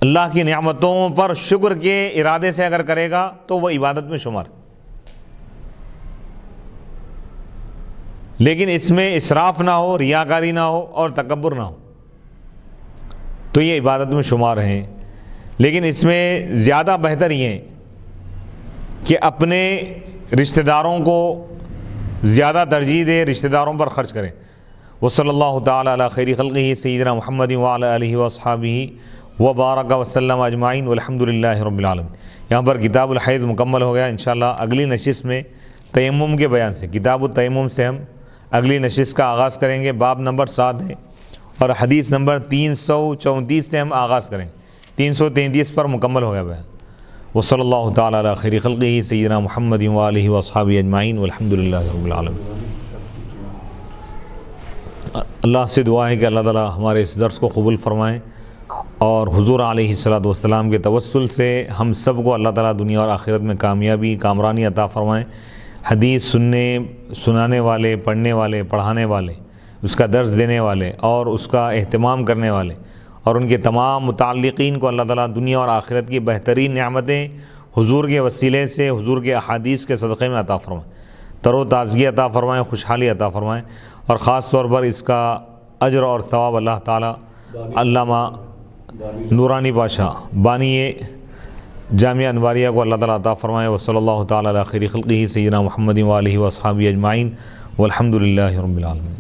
اللہ کی نعمتوں پر شکر کے ارادے سے اگر کرے گا تو وہ عبادت میں شمار۔ لیکن اس میں اسراف نہ ہو، ریاکاری نہ ہو اور تکبر نہ ہو تو یہ عبادت میں شمار ہیں۔ لیکن اس میں زیادہ بہتر یہ ہے کہ اپنے رشتہ داروں کو زیادہ ترجیح دے، رشتہ داروں پر خرچ کریں۔ وصلی اللہ تعالی علی خیر خلقہ سیدنا محمد وعلی آلہ واصحابہ وبارک وسلم اجمعین والحمد للہ رب العالمین۔ یہاں پر کتاب الحیض مکمل ہو گیا۔ انشاءاللہ اگلی نشست میں تیمم کے بیان سے، کتاب التیمم سے ہم اگلی نشست کا آغاز کریں گے۔ باب نمبر 7 ہے اور حدیث نمبر 334 سے ہم آغاز کریں، 333 پر مکمل ہو گیا بیان۔ وصلی اللہ تعالی علی خیر خلقہ سیدنا محمد وآلہ واصحابہ اجمعین والحمد للہ رب العالمین۔ اللہ سے دعا ہے کہ اللہ تعالی ہمارے اس درس کو قبول فرمائیں، اور حضور علیہ الصلوۃ والسلام کے توسل سے ہم سب کو اللہ تعالی دنیا اور آخرت میں کامیابی، کامرانی عطا فرمائیں۔ حدیث سنانے والے، پڑھنے والے، پڑھانے والے، اس کا درس دینے والے اور اس کا اہتمام کرنے والے اور ان کے تمام متعلقین کو اللہ تعالیٰ دنیا اور آخرت کی بہترین نعمتیں حضور کے وسیلے سے، حضور کے احادیث کے صدقے میں عطا فرمائیں، تر و تازگی عطا فرمائیں، خوشحالی عطا فرمائیں، اور خاص طور پر اس کا اجر اور ثواب اللہ تعالیٰ علامہ نورانی بادشاہ بانی جامعہ انواریہ کو اللہ تعالیٰ عطا فرمائے۔ وصلی اللہ تعالیٰ علی خیر خلقہ سیدنا محمد وآلہ واصحابہ اجمعین والحمد للہ رب العالمین۔